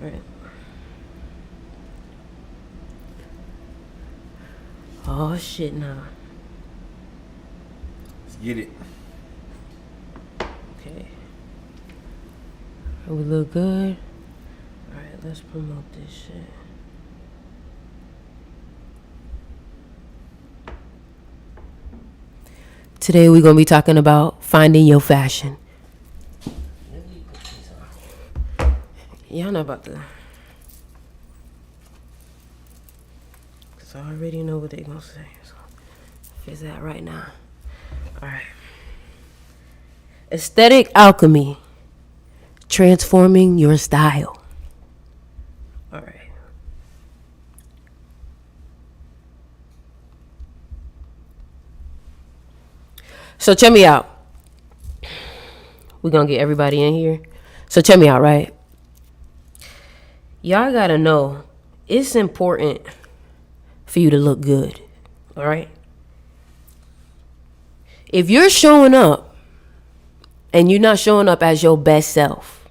All right. Oh shit, nah. Let's get it. Okay. We look good. All right, let's promote this shit. Today we're gonna be talking about finding your fashion. Y'all not about to. Cause I already know what they gonna say. So fix that right now. All right. Aesthetic alchemy. Transforming your style. All right. So check me out. We're gonna get everybody in here. So check me out, right? Y'all gotta know it's important for you to look good. All right? If you're showing up and you're not showing up as your best self,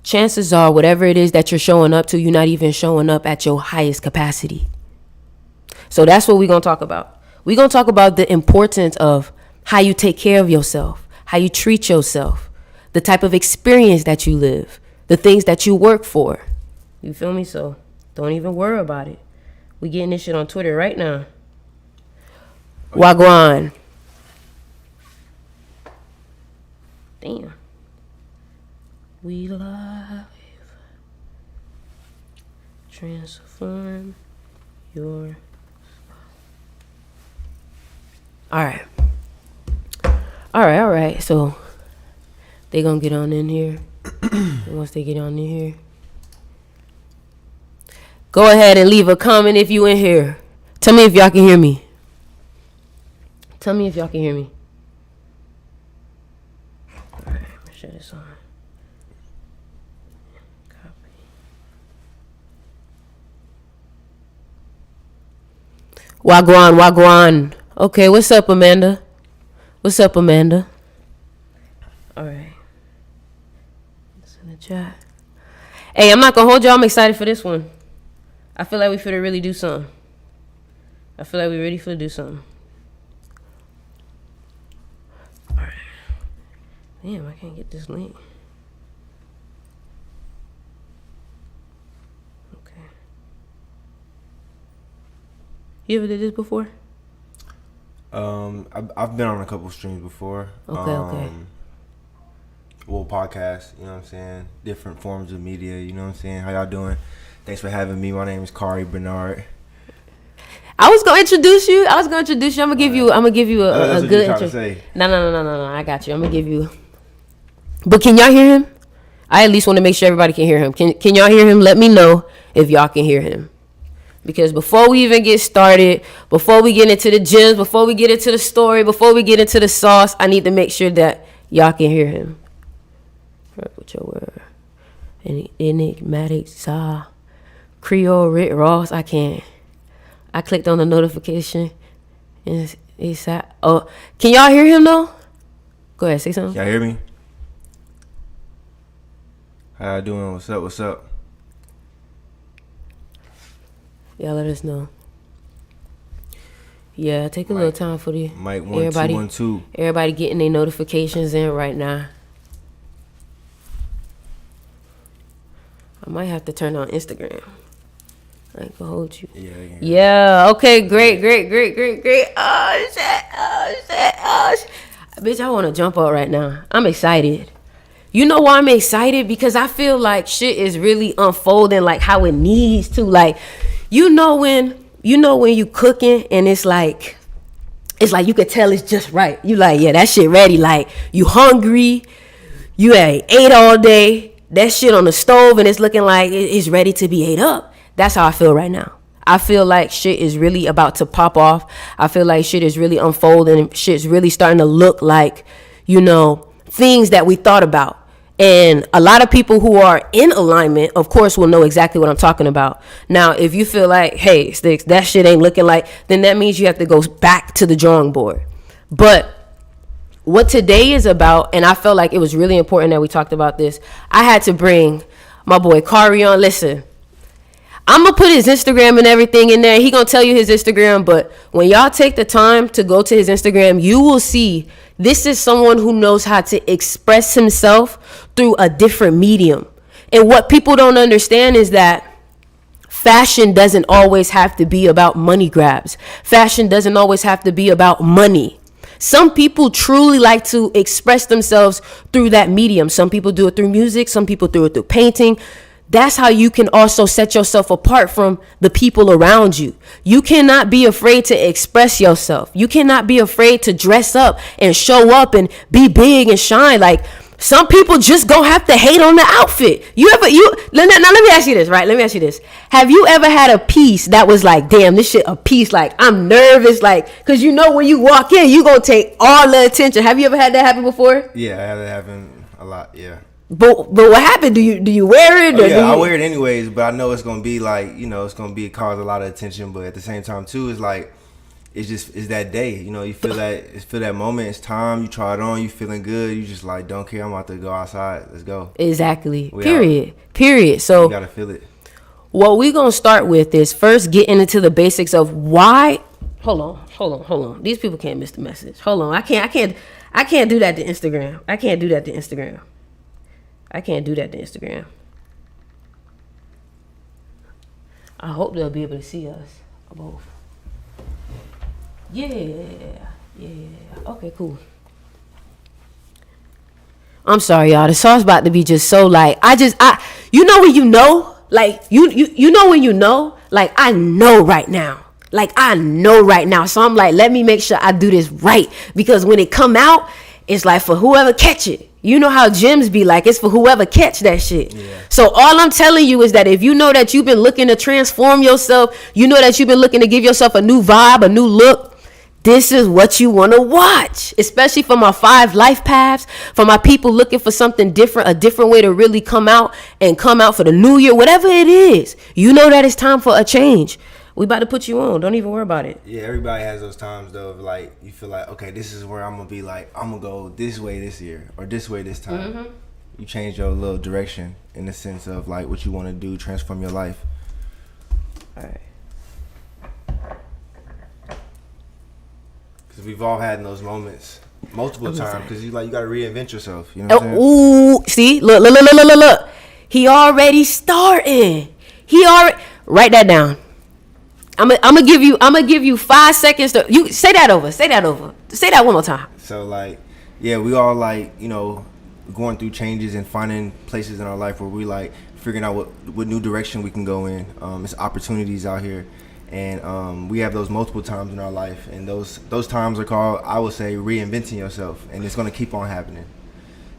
chances are whatever it is that you're showing up to, you're not even showing up at your highest capacity. So that's what we're gonna talk about. We're going to talk about the importance of how you take care of yourself, how you treat yourself, the type of experience that you live, the things that you work for. You feel me? So don't even worry about it. We getting this shit on Twitter right now. Wagwan. Damn. We live. Transform your... All right. So they gonna get on in here. Once they get on in here, go ahead and leave a comment if you in here. Tell me if y'all can hear me. Tell me if y'all can hear me. All right, I'm gonna shut this on. Copy. Wagwan. Okay, what's up, Amanda? All right. It's in the chat. Hey, I'm not going to hold y'all. I'm excited for this one. I feel like we finna really do something. All right. Damn, I can't get this link. Okay. You ever did this before? I've been on a couple streams before. Okay. Well, podcasts, you know what I'm saying? Different forms of media, you know what I'm saying? How y'all doing? Thanks for having me. My name is Kari Bernard. I was gonna introduce you. I'm gonna give you a good intro. No. I got you. I'm gonna give you. But can y'all hear him? I at least want to make sure everybody can hear him. Can y'all hear him? Let me know if y'all can hear him. Because before we even get started, before we get into the gems, before we get into the story, before we get into the sauce, I need to make sure that y'all can hear him. What your word? Enigmatic, Creole, Rick Ross. I can't. I clicked on the notification. And it's oh, can y'all hear him though? Go ahead, say something. Y'all hear me? How y'all doing? What's up? Y'all let us know. Yeah, take a little time for the Mike 1212. Everybody getting their notifications in right now. I might have to turn on Instagram. I ain't gonna hold you. Yeah. Okay. Great. Oh shit. Bitch, I want to jump up right now. I'm excited. You know why I'm excited? Because I feel like shit is really unfolding like how it needs to. Like, you know when you cooking and it's like you could tell it's just right. You like, yeah, that shit ready. Like, you hungry. You ate all day. That shit on the stove and it's looking like it's ready to be ate up. That's how I feel right now. I feel like shit is really about to pop off. I feel like shit is really unfolding and shit's really starting to look like, things that we thought about. And a lot of people who are in alignment, of course, will know exactly what I'm talking about. Now, if you feel like, hey, Sticks, that shit ain't looking like, then that means you have to go back to the drawing board. But what today is about, and I felt like it was really important that we talked about this. I had to bring my boy Kari on. Listen, I'm going to put his Instagram and everything in there. He going to tell you his Instagram. But when y'all take the time to go to his Instagram, you will see this is someone who knows how to express himself through a different medium. And what people don't understand is that fashion doesn't always have to be about money grabs. Fashion doesn't always have to be about money. Some people truly like to express themselves through that medium. Some people do it through music. Some people do it through painting. That's how you can also set yourself apart from the people around you. You cannot be afraid to express yourself. You cannot be afraid to dress up and show up and be big and shine. Like, some people just gonna have to hate on the outfit. Now let me ask you this, right? Let me ask you this. Have you ever had a piece that was like, damn, this shit a piece, like, I'm nervous, like, because you know when you walk in, you gonna take all the attention. Have you ever had that happen before? Yeah, I had that happen a lot, yeah. But what happened? Do you wear it? Yeah, I wear it anyways, but I know it's gonna be like, it's gonna be cause a lot of attention. But at the same time too, it's like it's that day. You feel that moment. It's time. You try it on. You feeling good. You just like, don't care. I'm about to go outside. Let's go. Exactly. Period. So you gotta feel it. What we gonna start with is first getting into the basics of why. Hold on. These people can't miss the message. Hold on. I can't do that to Instagram. I can't do that to Instagram. I hope they'll be able to see us both. Yeah. Okay, cool. I'm sorry, y'all. The sauce about to be just so like, you know when you know, like you know when you know, like I know right now. So I'm like, let me make sure I do this right, because when it come out, it's like for whoever catch it. You know how gyms be like, it's for whoever catch that shit. Yeah. So all I'm telling you is that if you know that you've been looking to transform yourself, you know that you've been looking to give yourself a new vibe, a new look, this is what you want to watch. Especially for my 5 life paths, for my people looking for something different, a different way to really come out for the new year, whatever it is. You know that it's time for a change. We about to put you on. Don't even worry about it. Yeah, everybody has those times, though, of like, you feel like, okay, this is where I'm going to be like, I'm going to go this way this year or this way this time. Mm-hmm. You change your little direction in the sense of like what you want to do, transform your life. All right. Because we've all had those moments multiple times, because you got to reinvent yourself. You know what I'm saying? Ooh, see? Look. He already starting. Write that down. I'm gonna give you 5 seconds to you say that over. Say that one more time. So like, yeah, we all like, going through changes and finding places in our life where we like figuring out what new direction we can go in. It's opportunities out here, and we have those multiple times in our life, and those times are called, I would say, reinventing yourself, and it's gonna keep on happening.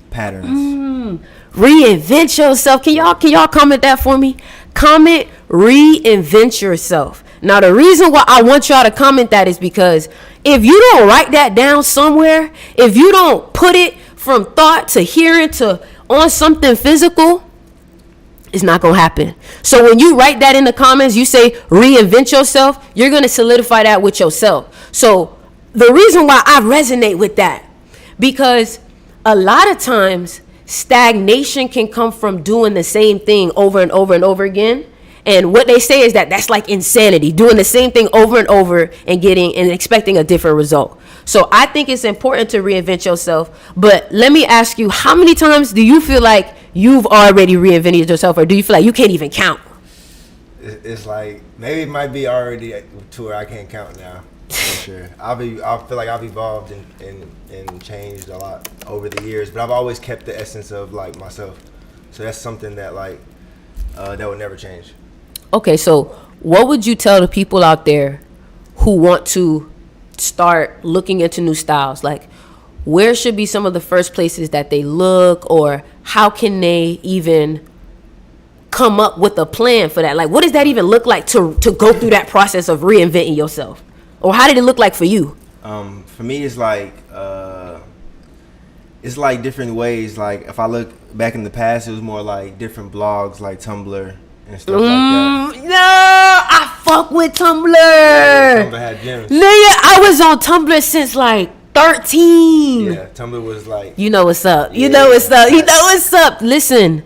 Patterns. Reinvent yourself. Can y'all comment that for me? Comment reinvent yourself. Now, the reason why I want y'all to comment that is because if you don't write that down somewhere, if you don't put it from thought to hearing to on something physical, it's not going to happen. So when you write that in the comments, you say reinvent yourself, you're going to solidify that with yourself. So the reason why I resonate with that, because a lot of times stagnation can come from doing the same thing over and over and over again. And what they say is that that's like insanity, doing the same thing over and over and expecting a different result. So I think it's important to reinvent yourself. But let me ask you, how many times do you feel like you've already reinvented yourself, or do you feel like you can't even count? It's like, maybe it might be already to where I can't count now. For sure. I feel like I've evolved and changed a lot over the years, but I've always kept the essence of like myself. So that's something that like that would never change. Okay, so what would you tell the people out there who want to start looking into new styles? Like, where should be some of the first places that they look, or how can they even come up with a plan for that? Like, what does that even look like to go through that process of reinventing yourself? Or how did it look like for you? For me, it's like different ways. Like, if I look back in the past, it was more like different blogs, like Tumblr and stuff like that. No, I fuck with Tumblr. Yeah, Tumblr had gems. Nigga, I was on Tumblr since like 13. Yeah, Tumblr was like. You know what's up. You Yeah. know what's up. You know what's up. Listen,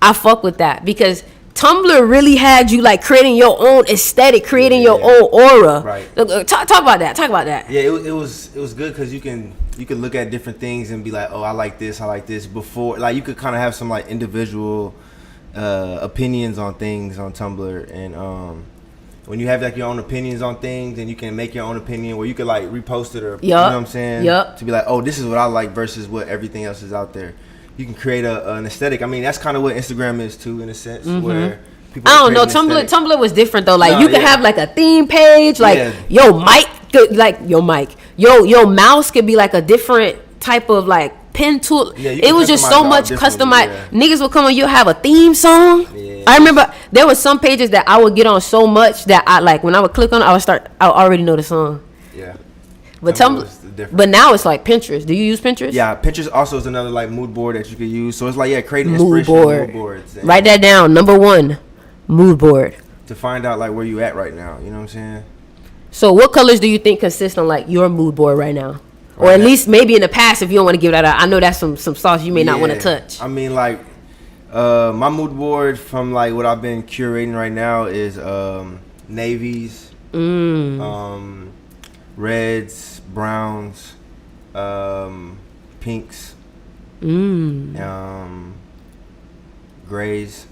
I fuck with that because Tumblr really had you like creating your own aesthetic, creating your own aura. Right. Talk about that. Talk about that. Yeah, it was good because you can look at different things and be like, oh, I like this. Before, like, you could kind of have some like individual opinions on things on Tumblr, and when you have like your own opinions on things, and you can make your own opinion where you could like repost it or you know what I'm saying, to be like, oh, this is what I like versus what everything else is out there. You can create an aesthetic. I mean, that's kind of what Instagram is too, in a sense, where people. I don't know. Tumblr was different though. Like you could have like a theme page, like your mouse could be like a different type of like pen tool. Yeah, it was just so much customized. Yeah. Niggas would come and you'll have a theme song. Yeah. I remember there was some pages that I would get on so much that I like when I would click on it, I already know the song. Yeah. But but now it's like Pinterest. Do you use Pinterest? Yeah, Pinterest also is another like mood board that you could use. So it's like creating inspiration mood boards. Write that down. Number 1, mood board. To find out like where you at right now. You know what I'm saying? So what colors do you think consist on like your mood board right now? Or at least maybe in the past, if you don't want to give that out. I know that's some sauce you may not want to touch. I mean, like, my mood board from, like, what I've been curating right now is navies, reds, browns, pinks, grays.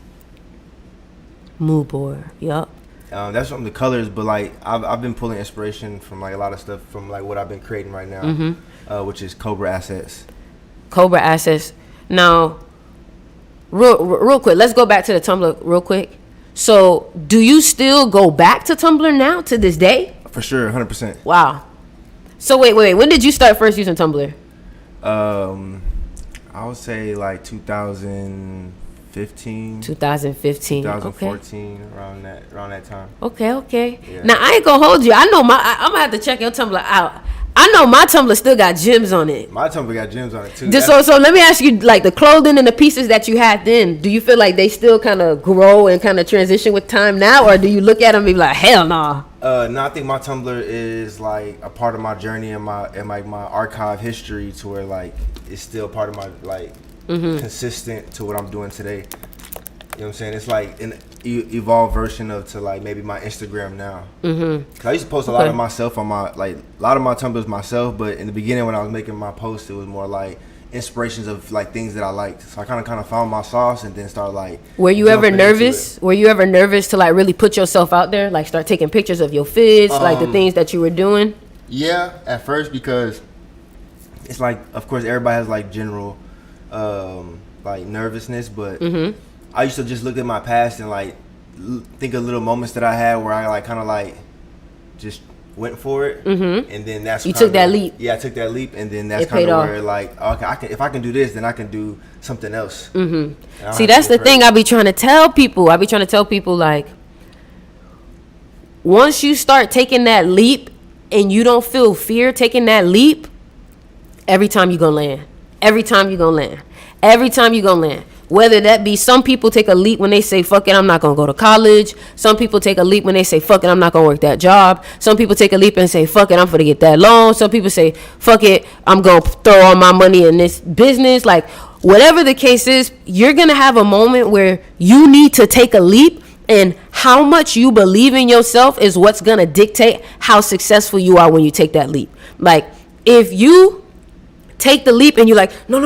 Mood board, yup. That's from the colors, but like I've been pulling inspiration from like a lot of stuff from like what I've been creating right now, which is Cobra Assets. Cobra Assets. Now, real quick, let's go back to the Tumblr real quick. So, do you still go back to Tumblr now to this day? For sure, 100%. Wow. So wait. When did you start first using Tumblr? I would say like 2015, 2014, okay. around that time. Okay. Yeah. Now I ain't gonna hold you. I'm gonna have to check your Tumblr out. I know my Tumblr still got gems on it. My Tumblr got gems on it too. So let me ask you, like the clothing and the pieces that you had then, do you feel like they still kind of grow and kind of transition with time now, or do you look at them and be like, hell nah? No, I think my Tumblr is like a part of my journey and my archive history, to where like it's still part of my like consistent to what I'm doing today. You know what I'm saying? It's like an evolved version of to like maybe my Instagram now. Cause I used to post a lot of myself on my a lot of my Tumblrs myself, but in the beginning when I was making my posts, it was more like inspirations of like things that I liked. So I kind of found my sauce and then started like. Were you ever nervous? Were you ever nervous to like really put yourself out there, like start taking pictures of your fits, like the things that you were doing? Yeah, at first, because it's like, of course, everybody has like general like nervousness, but I used to just look at my past and like think of little moments that I had where I like kind of like just went for it, and then that's you took that leap. Yeah, I took that leap, and then that's kind of where like, okay, if I can do this, then I can do something else. See, that's the thing I be trying to tell people. Like, once you start taking that leap and you don't feel fear taking that leap, every time you gonna land. Whether that be, some people take a leap when they say, fuck it, I'm not going to go to college. Some people take a leap when they say, fuck it, I'm not going to work that job. Some people take a leap and say, fuck it, I'm going to get that loan. Some people say, fuck it, I'm going to throw all my money in this business. Like, whatever the case is, you're going to have a moment where you need to take a leap, and how much you believe in yourself is what's going to dictate how successful you are when you take that leap. Like, if you take the leap and you're like, no,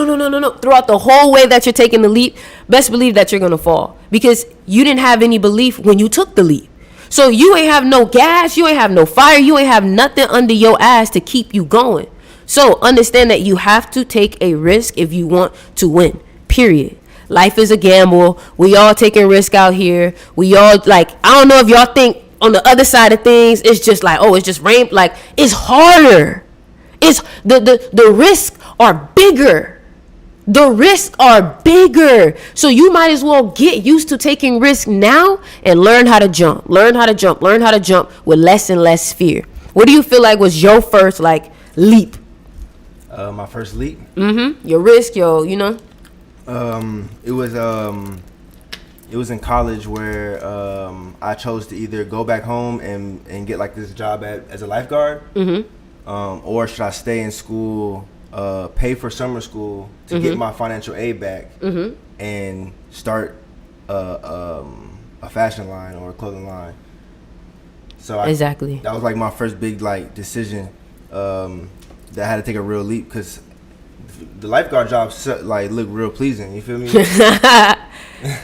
throughout the whole way that you're taking the leap, best believe that you're gonna fall, because you didn't have any belief when you took the leap. So you ain't have no gas, you ain't have no fire, you ain't have nothing under your ass to keep you going. So understand that you have to take a risk if you want to win, period. Life is a gamble. We all taking risk out here. We all, like, I don't know if y'all think on the other side of things it's just like, oh, it's just rain. Like, it's harder. It's the risks are bigger. So you might as well get used to taking risks now and learn how to jump with less and less fear. What do you feel like was your first like leap? My first leap? Your risk, you know? It was in college where I chose to either go back home and get like this job as a lifeguard. or should I stay in school, pay for summer school to get my financial aid back, and start a fashion line or a clothing line. So exactly, that was like my first big like decision that I had to take a real leap, because the lifeguard job like looked real pleasing. You feel me?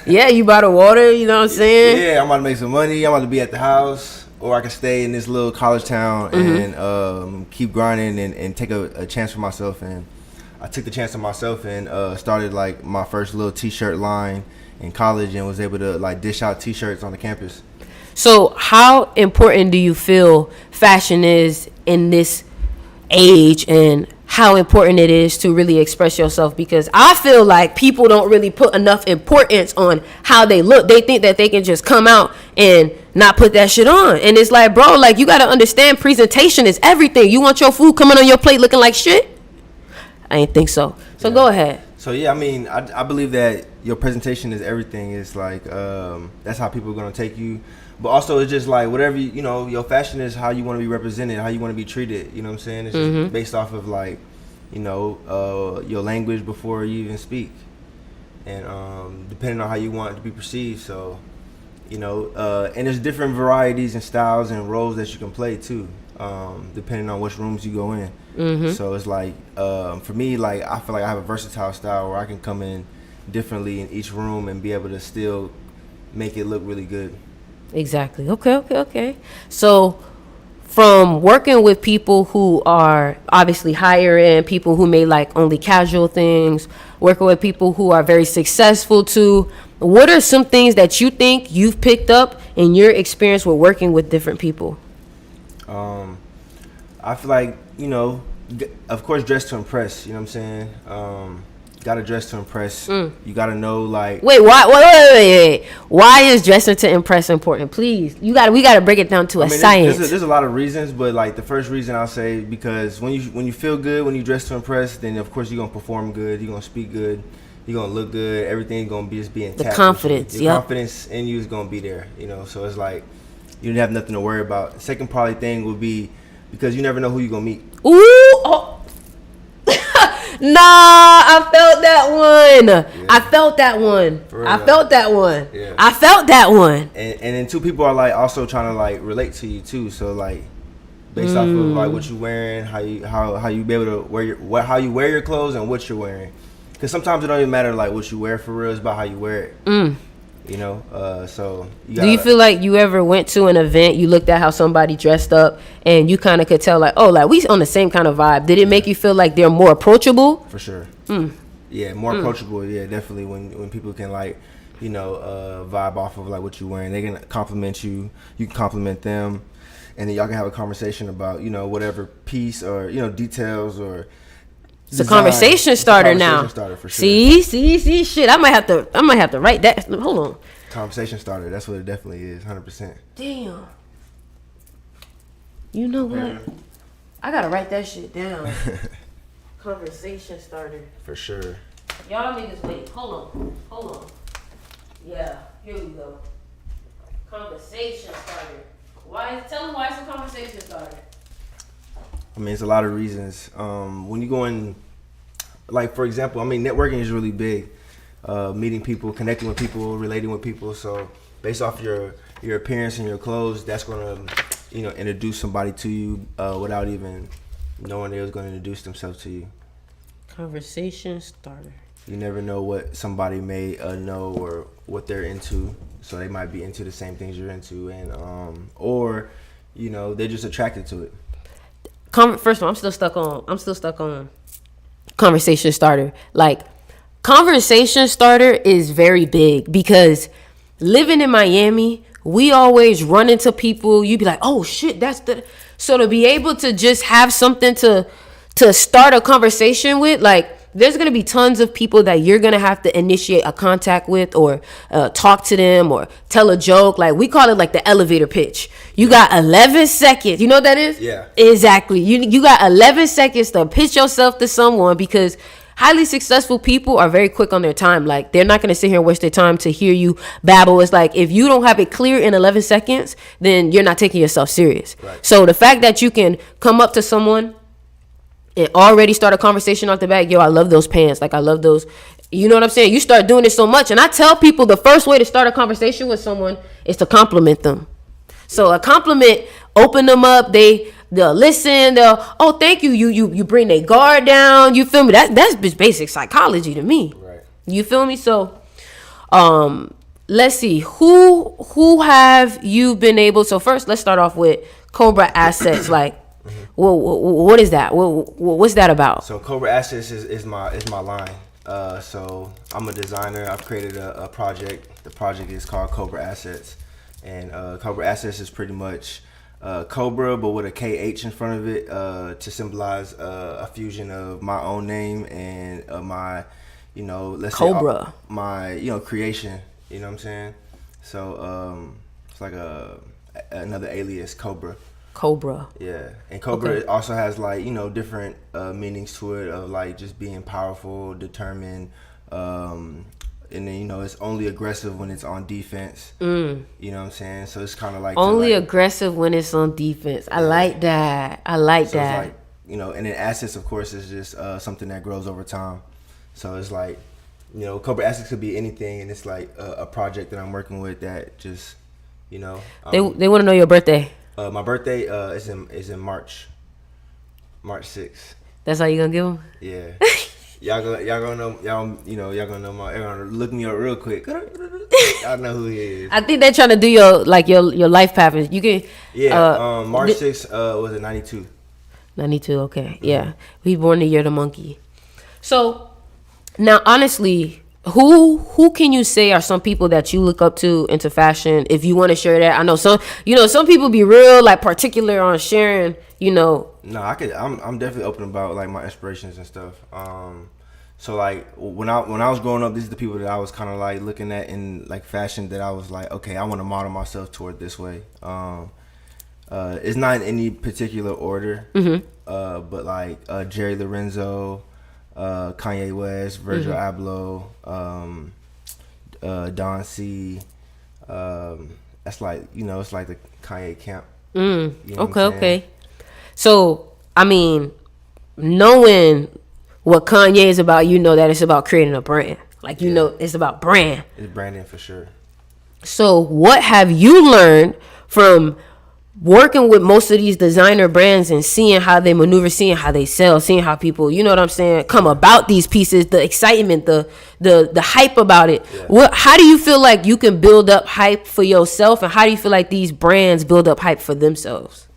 Yeah, you buy the water. You know what I'm saying? Yeah, I'm about to make some money. I'm about to be at the house, or I can stay in this little college town and keep grinding and take a chance for myself. And I took the chance on myself and started like my first little t-shirt line in college, and was able to like dish out t-shirts on the campus. So how important do you feel fashion is in this age, and how important it is to really express yourself? Because I feel like people don't really put enough importance on how they look. They think that they can just come out and not put that shit on. And it's like, bro, like, you got to understand presentation is everything. You want your food coming on your plate looking like shit? I ain't think so. So go ahead. So yeah, I mean, I believe that your presentation is everything. It's like that's how people are going to take you. But also, it's just like whatever, you know, your fashion is how you want to be represented, how you want to be treated. You know what I'm saying? It's just based off of like, you know, your language before you even speak. And depending on how you want it to be perceived. So, you know, and there's different varieties and styles and roles that you can play too, depending on which rooms you go in. So it's like, for me, like, I feel like I have a versatile style where I can come in differently in each room and be able to still make it look really good. Exactly. Okay. So from working with people who are obviously higher end, people who may like only casual things, working with people who are very successful too, what are some things that you think you've picked up in your experience with working with different people? I feel like, you know, of course, dress to impress. You know what I'm saying? Gotta dress to impress. You gotta know, like, wait, why is dressing to impress important? Please, we gotta break it down to a science. There's a lot of reasons, but like the first reason I'll say, because when you feel good, when you dress to impress, then of course you're gonna perform good, you're gonna speak good, you're gonna look good, everything's gonna be intact. The confidence, your confidence in you is gonna be there, you know. So it's like you don't have nothing to worry about. Second probably thing would be, because you never know who you're gonna meet. Ooh. Oh. Nah, I felt that one. Yeah. I felt that one. I felt that one. Yeah. I felt that one. And then two people are like also trying to like relate to you too. So like based off of like what you wearing, how you be able to wear how you wear your clothes and what you're wearing. Because sometimes it don't even matter like what you wear for real. It's about how you wear it. You know, so do you feel like you ever went to an event, you looked at how somebody dressed up, and you kind of could tell like, oh, like we on the same kind of vibe? Did it make you feel like they're more approachable? For sure. Yeah, more approachable. Yeah, definitely. When people can like, you know, vibe off of like what you're wearing, they can compliment you. You can compliment them, and then y'all can have a conversation about, you know, whatever piece or, you know, details or. It's a conversation starter now. Starter for sure. See, shit. I might have to write that. Hold on. Conversation starter. That's what it definitely is. 100%. Damn. You know what? I gotta write that shit down. Conversation starter. For sure. Y'all niggas wait. Hold on. Yeah. Here we go. Conversation starter. Tell them why it's a conversation starter. I mean, it's a lot of reasons. When you go in, like, for example, I mean, networking is really big. Meeting people, connecting with people, relating with people. So based off your appearance and your clothes, that's going to, you know, introduce somebody to you without even knowing they was going to introduce themselves to you. Conversation starter. You never know what somebody may know or what they're into. So they might be into the same things you're into, and or, you know, they're just attracted to it. First of all, I'm still stuck on conversation starter. Like, conversation starter is very big, because living in Miami, we always run into people. You be like, oh shit, that's the. So to be able to just have something to start a conversation with, like, there's going to be tons of people that you're going to have to initiate a contact with, or talk to them, or tell a joke. Like, we call it like the elevator pitch. You got 11 seconds. You know what that is? Yeah. Exactly. You got 11 seconds to pitch yourself to someone, because highly successful people are very quick on their time. Like, they're not going to sit here and waste their time to hear you babble. It's like, if you don't have it clear in 11 seconds, then you're not taking yourself serious. Right. So the fact that you can come up to someone and already start a conversation off the bat, yo, I love those pants. Like, I love those. You know what I'm saying? You start doing it so much. And I tell people the first way to start a conversation with someone is to compliment them. So a compliment, open them up. They'll listen. Oh, thank you. You bring their guard down. You feel me? That's just basic psychology to me. Right. You feel me? So, let's see. Who have you been able? So first, let's start off with Cobra Assets. Like, what is that? What's that about? So Cobra Assets is my line. So I'm a designer. I've created a project. The project is called Cobra Assets, and Cobra Assets is pretty much Cobra, but with a KH in front of it, to symbolize a fusion of my own name and my, let's Cobra, say my creation. You know what I'm saying? So it's like another alias, Cobra. Cobra. Yeah, and Cobra also has like different meanings to it, of like just being powerful, determined, and then it's only aggressive when it's on defense. You know what I'm saying? So it's kind of like only aggressive when it's on defense. I like that. I like so that. It's like, and then assets, of course, is just something that grows over time. So it's like Cobra Assets could be anything, and it's like a project that I'm working with that just they want to know your birthday. My birthday is in March 6th. That's how you gonna give them? Yeah. y'all gonna know y'all gonna look me up real quick. Y'all know who he is. I think they're trying to do your life path. You can. Yeah. March 6th was it 92. 92. Okay. Mm-hmm. Yeah. He born the year of the monkey. So now, honestly, who can you say are some people that you look up to into fashion? If you want to share that, I know some people be real like particular on sharing. No, I'm definitely open about like my inspirations and stuff. So like when I was growing up, these are the people that I was kind of like looking at in like fashion that I was like, okay, I want to model myself toward this way. It's not in any particular order, but like Jerry Lorenzo. Kanye West, Virgil Abloh, Don C. That's like it's like the Kanye camp. Okay. So I mean, knowing what Kanye is about, that it's about creating a brand. Like it's about brand. It's branding for sure. So what have you learned from working with most of these designer brands and seeing how they maneuver, seeing how they sell, seeing how people, come about these pieces, the excitement, the hype about it? Yeah. How do you feel like you can build up hype for yourself, and how do you feel like these brands build up hype for themselves?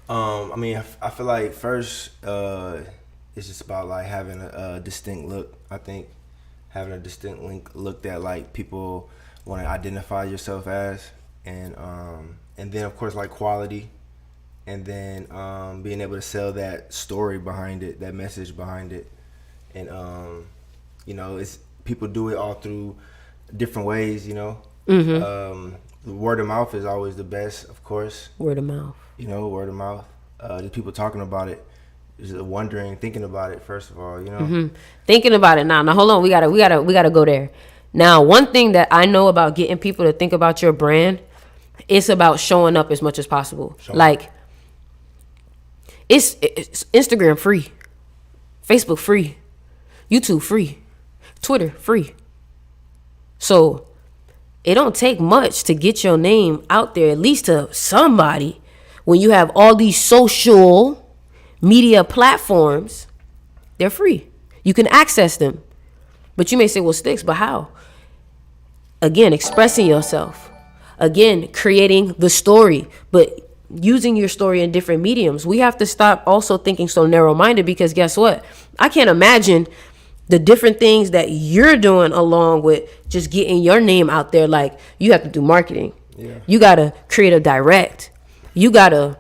I mean, I feel like first it's just about like having a distinct look. I think having a distinct look that like people want to identify yourself as, and then of course like quality, and then being able to sell that story behind it, that message behind it, and it's people do it all through different ways. The word of mouth is always the best, of course. Word of mouth. Word of mouth. The people talking about it, just wondering, thinking about it. First of all, thinking about it. Now hold on, we gotta go there. Now, one thing that I know about getting people to think about your brand, it's about showing up as much as possible. Like, it's Instagram free, Facebook free, YouTube free, Twitter free. So it don't take much to get your name out there, at least to somebody, when you have all these social media platforms. They're free. You can access them. But you may say, well, Sticks, but how? Again, expressing yourself. Again, creating the story, but using your story in different mediums. We have to stop also thinking so narrow-minded, because guess what? I can't imagine the different things that you're doing along with just getting your name out there. Like, you have to do marketing. Yeah. You got to create a direct. You got to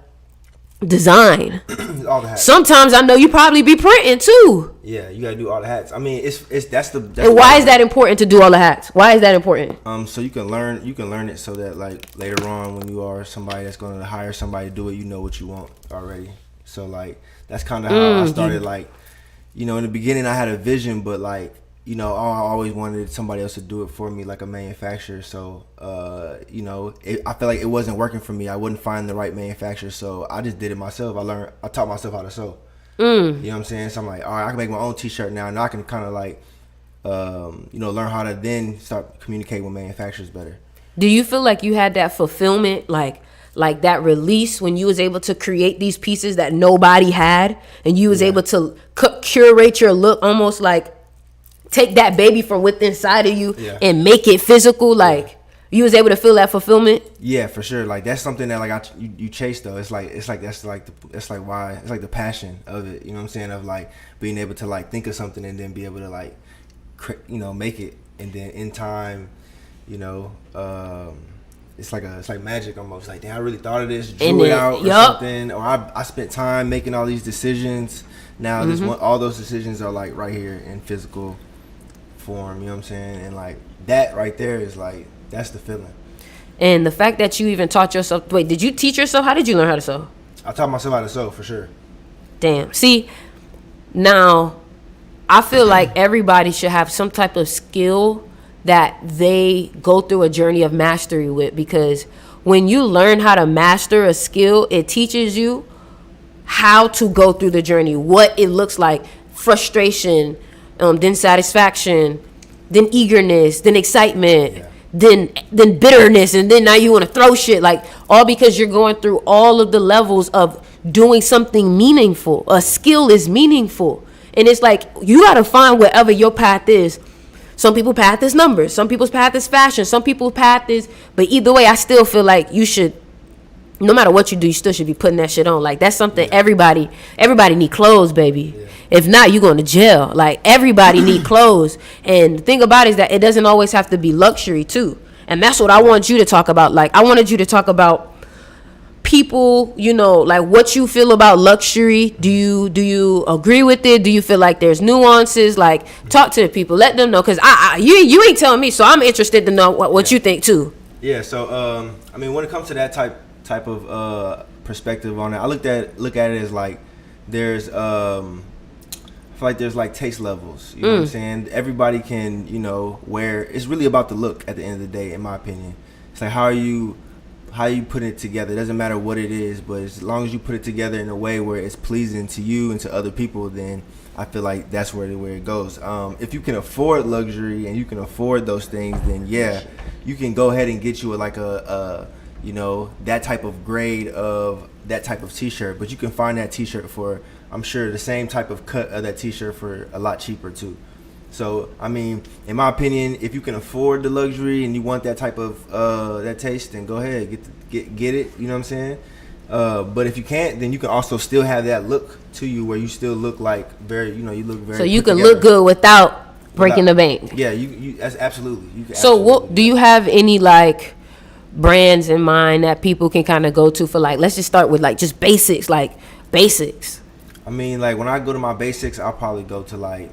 design. All the hats. Sometimes I know you probably be printing too. Yeah, you gotta do all the hats. I mean, that's and why is that important to do all the hats? Why is that important? So you can learn it so that like later on when you are somebody that's going to hire somebody to do it, you know what you want already. So like that's kind of how I started like you know, in the beginning I had a vision, but like, you know, I always wanted somebody else to do it for me, like a manufacturer. So, you know, I feel like it wasn't working for me. I wouldn't find the right manufacturer, so I just did it myself. I taught myself how to sew. You know what I'm saying? So I'm like, all right, I can make my own T-shirt now. Now I can kind of like, you know, learn how to then start communicating with manufacturers better. Do you feel like you had that fulfillment, like that release when you was able to create these pieces that nobody had, and you was able to curate your look, almost like take that baby from within inside of you and make it physical? Like you was able to feel that fulfillment? Yeah, for sure. Like that's something that like you chase though. It's like that's like why it's like the passion of it. You know what I'm saying? Of like being able to like think of something and then be able to like, you know, make it, and then in time, you know, it's like magic almost. Like, damn, I really thought of this, drew it out or something, or I spent time making all these decisions. Now all those decisions are like right here in physical form. You know what I'm saying? And like that right there is like, that's the feeling. And the fact that you even taught yourself. Wait, did you teach yourself? How did you learn how to sew? I taught myself how to sew, for sure. Damn. See, now I feel like everybody should have some type of skill that they go through a journey of mastery with, because when you learn how to master a skill, it teaches you how to go through the journey, what it looks like, frustration, then satisfaction, then eagerness, then excitement, then bitterness, and then now you want to throw shit, like all because you're going through all of the levels of doing something meaningful. A skill is meaningful, and it's like you got to find wherever your path is. Some people's path is numbers, some people's path is fashion, some people's path is, but either way, I still feel like you should, no matter what you do, you still should be putting that shit on. Like that's something everybody need clothes, baby. If not, you going to jail. Like everybody need clothes. And the thing about it is that it doesn't always have to be luxury too. And that's what I want you to talk about. Like I wanted you to talk about people, you know, like what you feel about luxury. Do you agree with it? Do you feel like there's nuances? Like talk to the people, let them know, because you ain't telling me, so I'm interested to know what you think too. Yeah, so I mean, when it comes to that type of perspective on it, I look at it as like there's I feel like there's like taste levels. You know what I'm saying? Everybody can, you know, wear. It's really about the look at the end of the day, in my opinion. It's like how you put it together. It doesn't matter what it is, but as long as you put it together in a way where it's pleasing to you and to other people, then I feel like that's where it goes. If you can afford luxury and you can afford those things, then yeah, you can go ahead and get you like a you know, that type of grade of that type of T-shirt. But you can find that T-shirt for, I'm sure, the same type of cut of that T-shirt for a lot cheaper too. So, I mean, in my opinion, if you can afford the luxury and you want that type of that taste, then go ahead, get it. You know what I'm saying? But if you can't, then you can also still have that look to you where you still look like you look very. So you can look good without breaking the bank. Yeah, you that's absolutely. You can so, what do you have any like brands in mind that people can kind of go to for, like, let's just start with like just basics, like basics. I mean, like when I go to my basics, I'll probably go to like,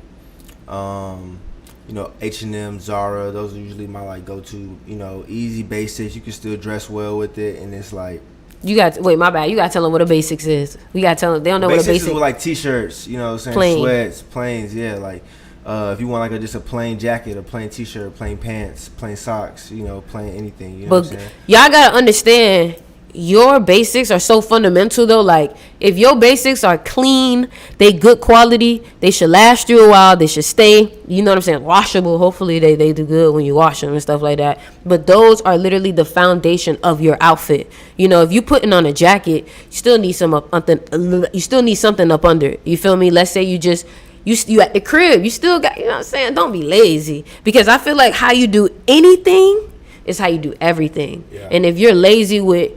you know, H&M, Zara. Those are usually my like go-to, you know, easy basics. You can still dress well with it, and it's like. My bad. You gotta tell them what a basics is. We gotta tell them, they don't know what a basic is. Like t-shirts, you know, saying plain. Sweats, plains, yeah, like. If you want like just a plain jacket, a plain t-shirt, plain pants, plain socks, you know, plain anything, you know what I'm saying? Y'all gotta understand, your basics are so fundamental though. Like if your basics are clean, they good quality, they should last you a while, they should stay, you know what I'm saying, washable. Hopefully they do good when you wash them and stuff like that. But those are literally the foundation of your outfit. You know, if you putting on a jacket, you still need something up under. You feel me? Let's say you at the crib, you still got, you know what I'm saying? Don't be lazy, because I feel like how you do anything is how you do everything. Yeah. And if you're lazy with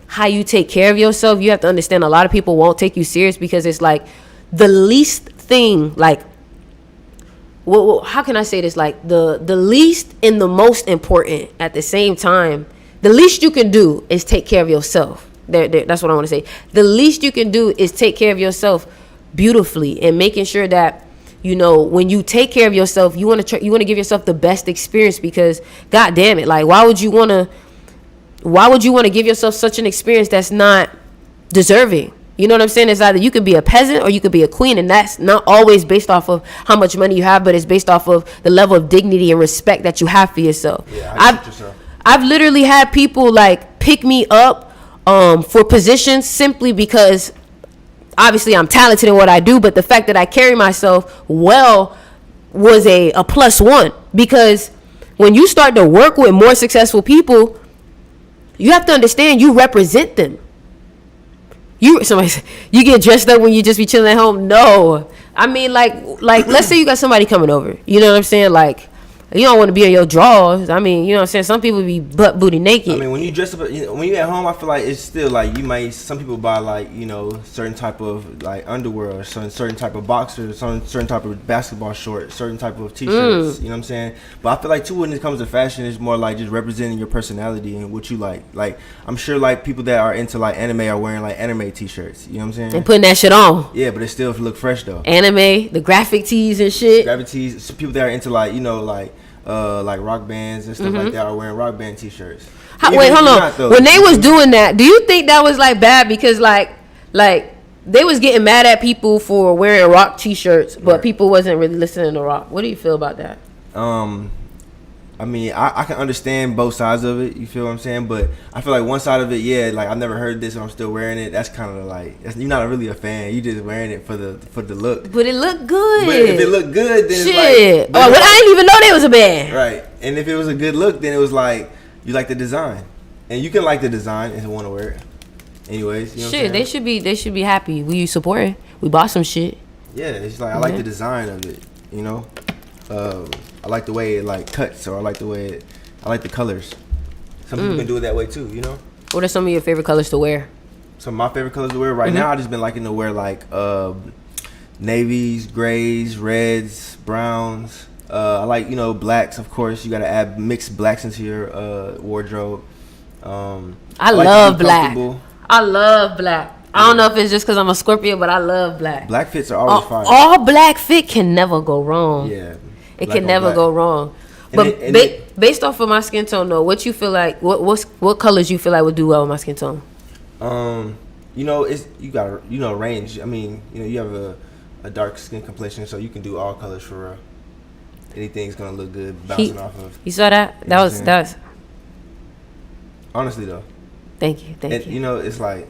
how you take care of yourself, you have to understand a lot of people won't take you serious, because it's like the least thing, like, well, how can I say this? Like the least and the most important at the same time. The least you can do is take care of yourself. That's what I want to say. The least you can do is take care of yourself beautifully, and making sure that, you know, when you take care of yourself, you want to give yourself the best experience, because god damn it, like why would you want to give yourself such an experience that's not deserving? You know what I'm saying? It's either you could be a peasant or you could be a queen, and that's not always based off of how much money you have, but it's based off of the level of dignity and respect that you have for yourself. Yeah, I've literally had people like pick me up for positions simply because obviously I'm talented in what I do, but the fact that I carry myself well was a +1, because when you start to work with more successful people, you have to understand you represent them. You get dressed up when you just be chilling at home? No. I mean, like let's say you got somebody coming over. You know what I'm saying? Like, you don't want to be in your drawers. I mean, you know what I'm saying? Some people be butt booty naked. I mean, when you dress up, when you at home, I feel like it's still like some people buy like, you know, certain type of like underwear or certain type of boxers, certain type of basketball shorts, certain type of t-shirts, you know what I'm saying? But I feel like too, when it comes to fashion, it's more like just representing your personality and what you like. Like, I'm sure like people that are into like anime are wearing like anime t-shirts, you know what I'm saying? And putting that shit on. Yeah, but it still look fresh though. Anime, the graphic tees and shit. Graphic tees, some people that are into like, you know, like rock bands and stuff like that are wearing rock band t-shirts. Wait, hold on. When they was doing that, do you think that was like bad? Because like they was getting mad at people for wearing rock t-shirts, but people wasn't really listening to rock. What do you feel about that? I mean, I can understand both sides of it. You feel what I'm saying? But I feel like one side of it, yeah, like I've never heard this and I'm still wearing it. That's kind of like, you're not really a fan. You just wearing it for the look. But it looked good. But if it looked good, then shit. It's like, I didn't even know they was a band. Right. And if it was a good look, then it was like you like the design, and you can like the design and want to wear it. Anyways, you know shit, they should be happy. We support it. We bought some shit. Yeah, it's like I like the design of it. You know. I like the way it like cuts, or I like the colors. Some people can do it that way too, you know. What are some of your favorite colors to wear? Some of my favorite colors to wear right now, I just been liking to wear like navies, grays, reds, browns. I like, you know, blacks. Of course, you gotta add mixed blacks into your wardrobe. I love black. I love black. I don't know if it's just because I'm a Scorpio, but I love black. Black fits are always fire. All black fit can never go wrong. Yeah. It can never go wrong. But based off of my skin tone, though, what you feel like? What colors you feel like would do well with my skin tone? You know, you got range. I mean, you know, you have a dark skin complexion, so you can do all colors for real. Anything's gonna look good bouncing off of. You saw that? That was. Honestly, though. Thank you. You know, it's like,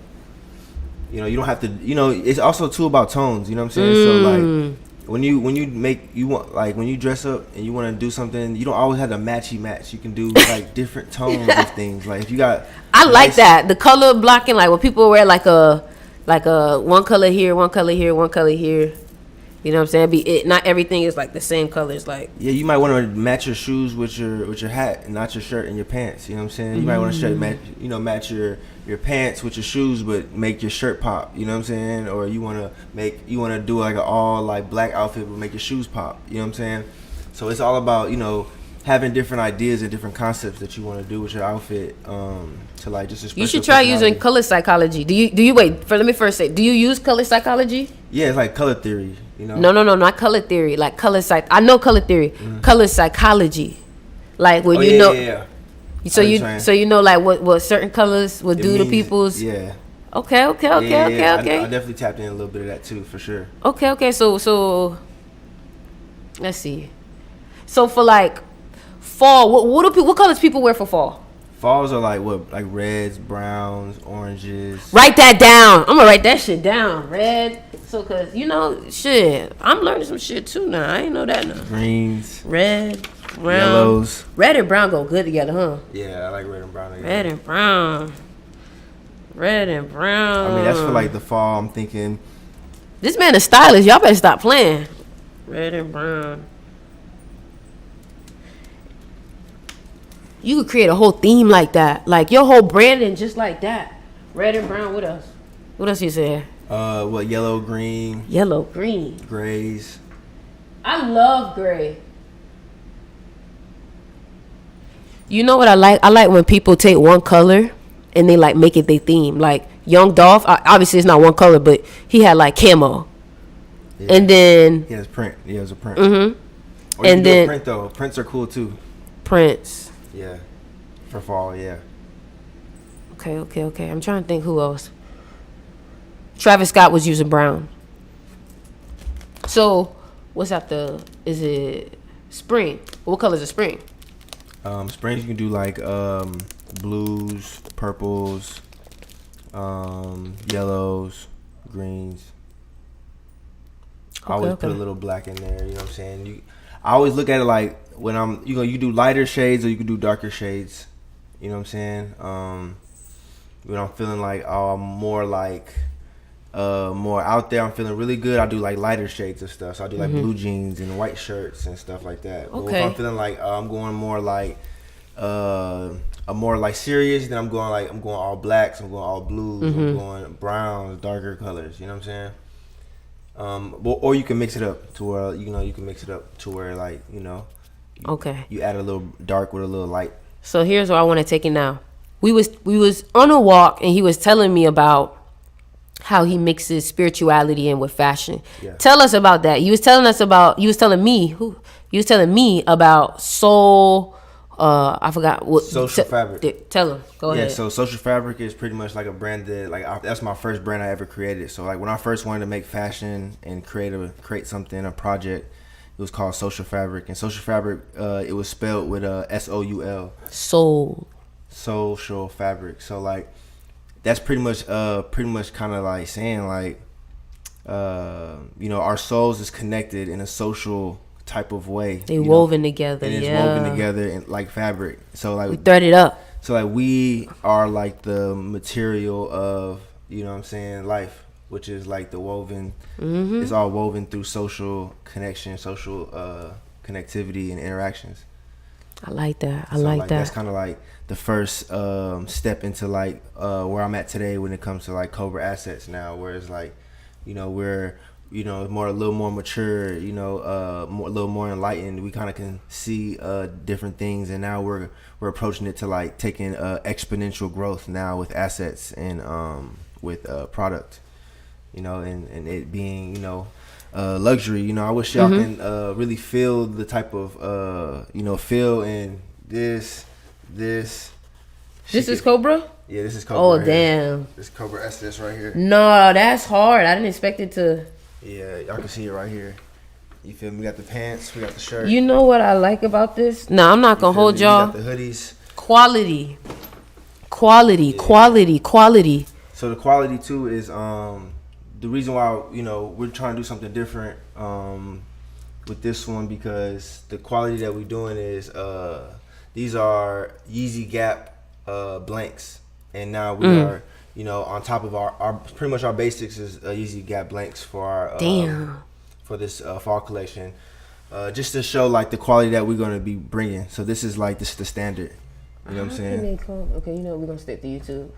you know, you don't have to. You know, it's also too about tones. You know what I'm saying? So like. When you dress up and you want to do something, you don't always have to match. You can do like different tones of things. Like if you got, I like that, the color blocking. Like when people wear like a one color here, one color here, one color here. You know what I'm saying? Not everything is like the same colors. Like, yeah, you might want to match your shoes with your hat, and not your shirt and your pants. You know what I'm saying? You might want to match your pants with your shoes, but make your shirt pop. You know what I'm saying? Or you want to do like an all like black outfit, but make your shoes pop. You know what I'm saying? So it's all about, you know, having different ideas and different concepts that you want to do with your outfit. To like just express. You should try using color psychology. Do you let me first say, do you use color psychology? Yeah, it's like color theory. You know? No, not color theory. Like I know color theory. Color psychology. Like when you know. Yeah. So you know like what certain colors would do to people's. Yeah. Okay. I definitely tapped in a little bit of that too, for sure. Okay. So let's see. So for like fall, what colors people wear for fall? Falls are like reds, browns, oranges. Write that down. I'm gonna write that shit down. Red. So cause you know shit, I'm learning some shit too now. I ain't know that now. Greens. Red. Brown. Yellows. Red and brown go good together, huh? Yeah, I like red and brown together. Red and brown. I mean, that's for like the fall. I'm thinking. This man is stylish. Y'all better stop playing. Red and brown. You could create a whole theme like that. Like your whole branding just like that. Red and brown. What else? What else you say? Yellow, green. Yellow, green. Grays. I love gray. You know what I like? I like when people take one color and they like make it their theme. Like Young Dolph, obviously it's not one color, but he had like camo. Yeah. And then he has print. He has a print. Mm-hmm. Or and then print though. Prints are cool too. Prints. Yeah. For fall, yeah. Okay. I'm trying to think who else. Travis Scott was using brown. So, what's after? Is it spring? What color is it spring? Spring you can do like blues, purples, yellows, greens. I always put a little black in there. You know what I'm saying? I always look at it like when you do lighter shades or you can do darker shades. You know what I'm saying? When I'm feeling like I'm more like more out there, I'm feeling really good, I do like lighter shades of stuff. So I do like blue jeans and white shirts and stuff like that. Okay. But if I'm feeling like I'm going more like I'm more like serious, then I'm going all blacks, I'm going all blues, I'm going browns, darker colors. You know what I'm saying? Or you can mix it up to where like okay, you add a little dark with a little light. So here's where I want to take it now. We was on a walk and he was telling me about how he mixes spirituality in with fashion. Yeah. Tell us about that. You was telling me about soul. I forgot what. Social Fabric. Tell him. Go ahead. Yeah. So Social Fabric is pretty much like a brand that that's my first brand I ever created. So like when I first wanted to make fashion and create a project, it was called Social Fabric. And Social Fabric, it was spelled with SOUL. Soul. Social Fabric. So like that's pretty much kind of like saying like our souls is connected in a social type of way. They woven together. And it's woven together in like fabric. So like we thread it up. So like we are like the material of, you know what I'm saying, life, which is like the woven. It's all woven through social connection, social connectivity and interactions. I like that. I like that. That's kind of like the first step into like where I'm at today when it comes to like Cobra assets now, where it's like, we're a little more mature, a little more enlightened. We kind of can see different things, and now we're approaching it to like taking exponential growth now with assets and with product, and it being luxury. I wish y'all can really feel the type of feel in this. This is Cobra? Yeah, this is Cobra. Oh, right damn. Here. This Cobra SS right here. No, that's hard. I didn't expect it to. Yeah, y'all can see it right here. You feel me? We got the pants, we got the shirt. You know what I like about this? No, I'm not going to hold y'all. We got the hoodies. Quality. So the quality, too, is the reason why, we're trying to do something different with this one, because the quality that we're doing is... these are Yeezy Gap blanks, and now we are, on top of our pretty much our basics is Yeezy Gap blanks for our for this fall collection, just to show like the quality that we're gonna be bringing. So this is the standard. You know what I'm saying? Okay, we're gonna stick to YouTube.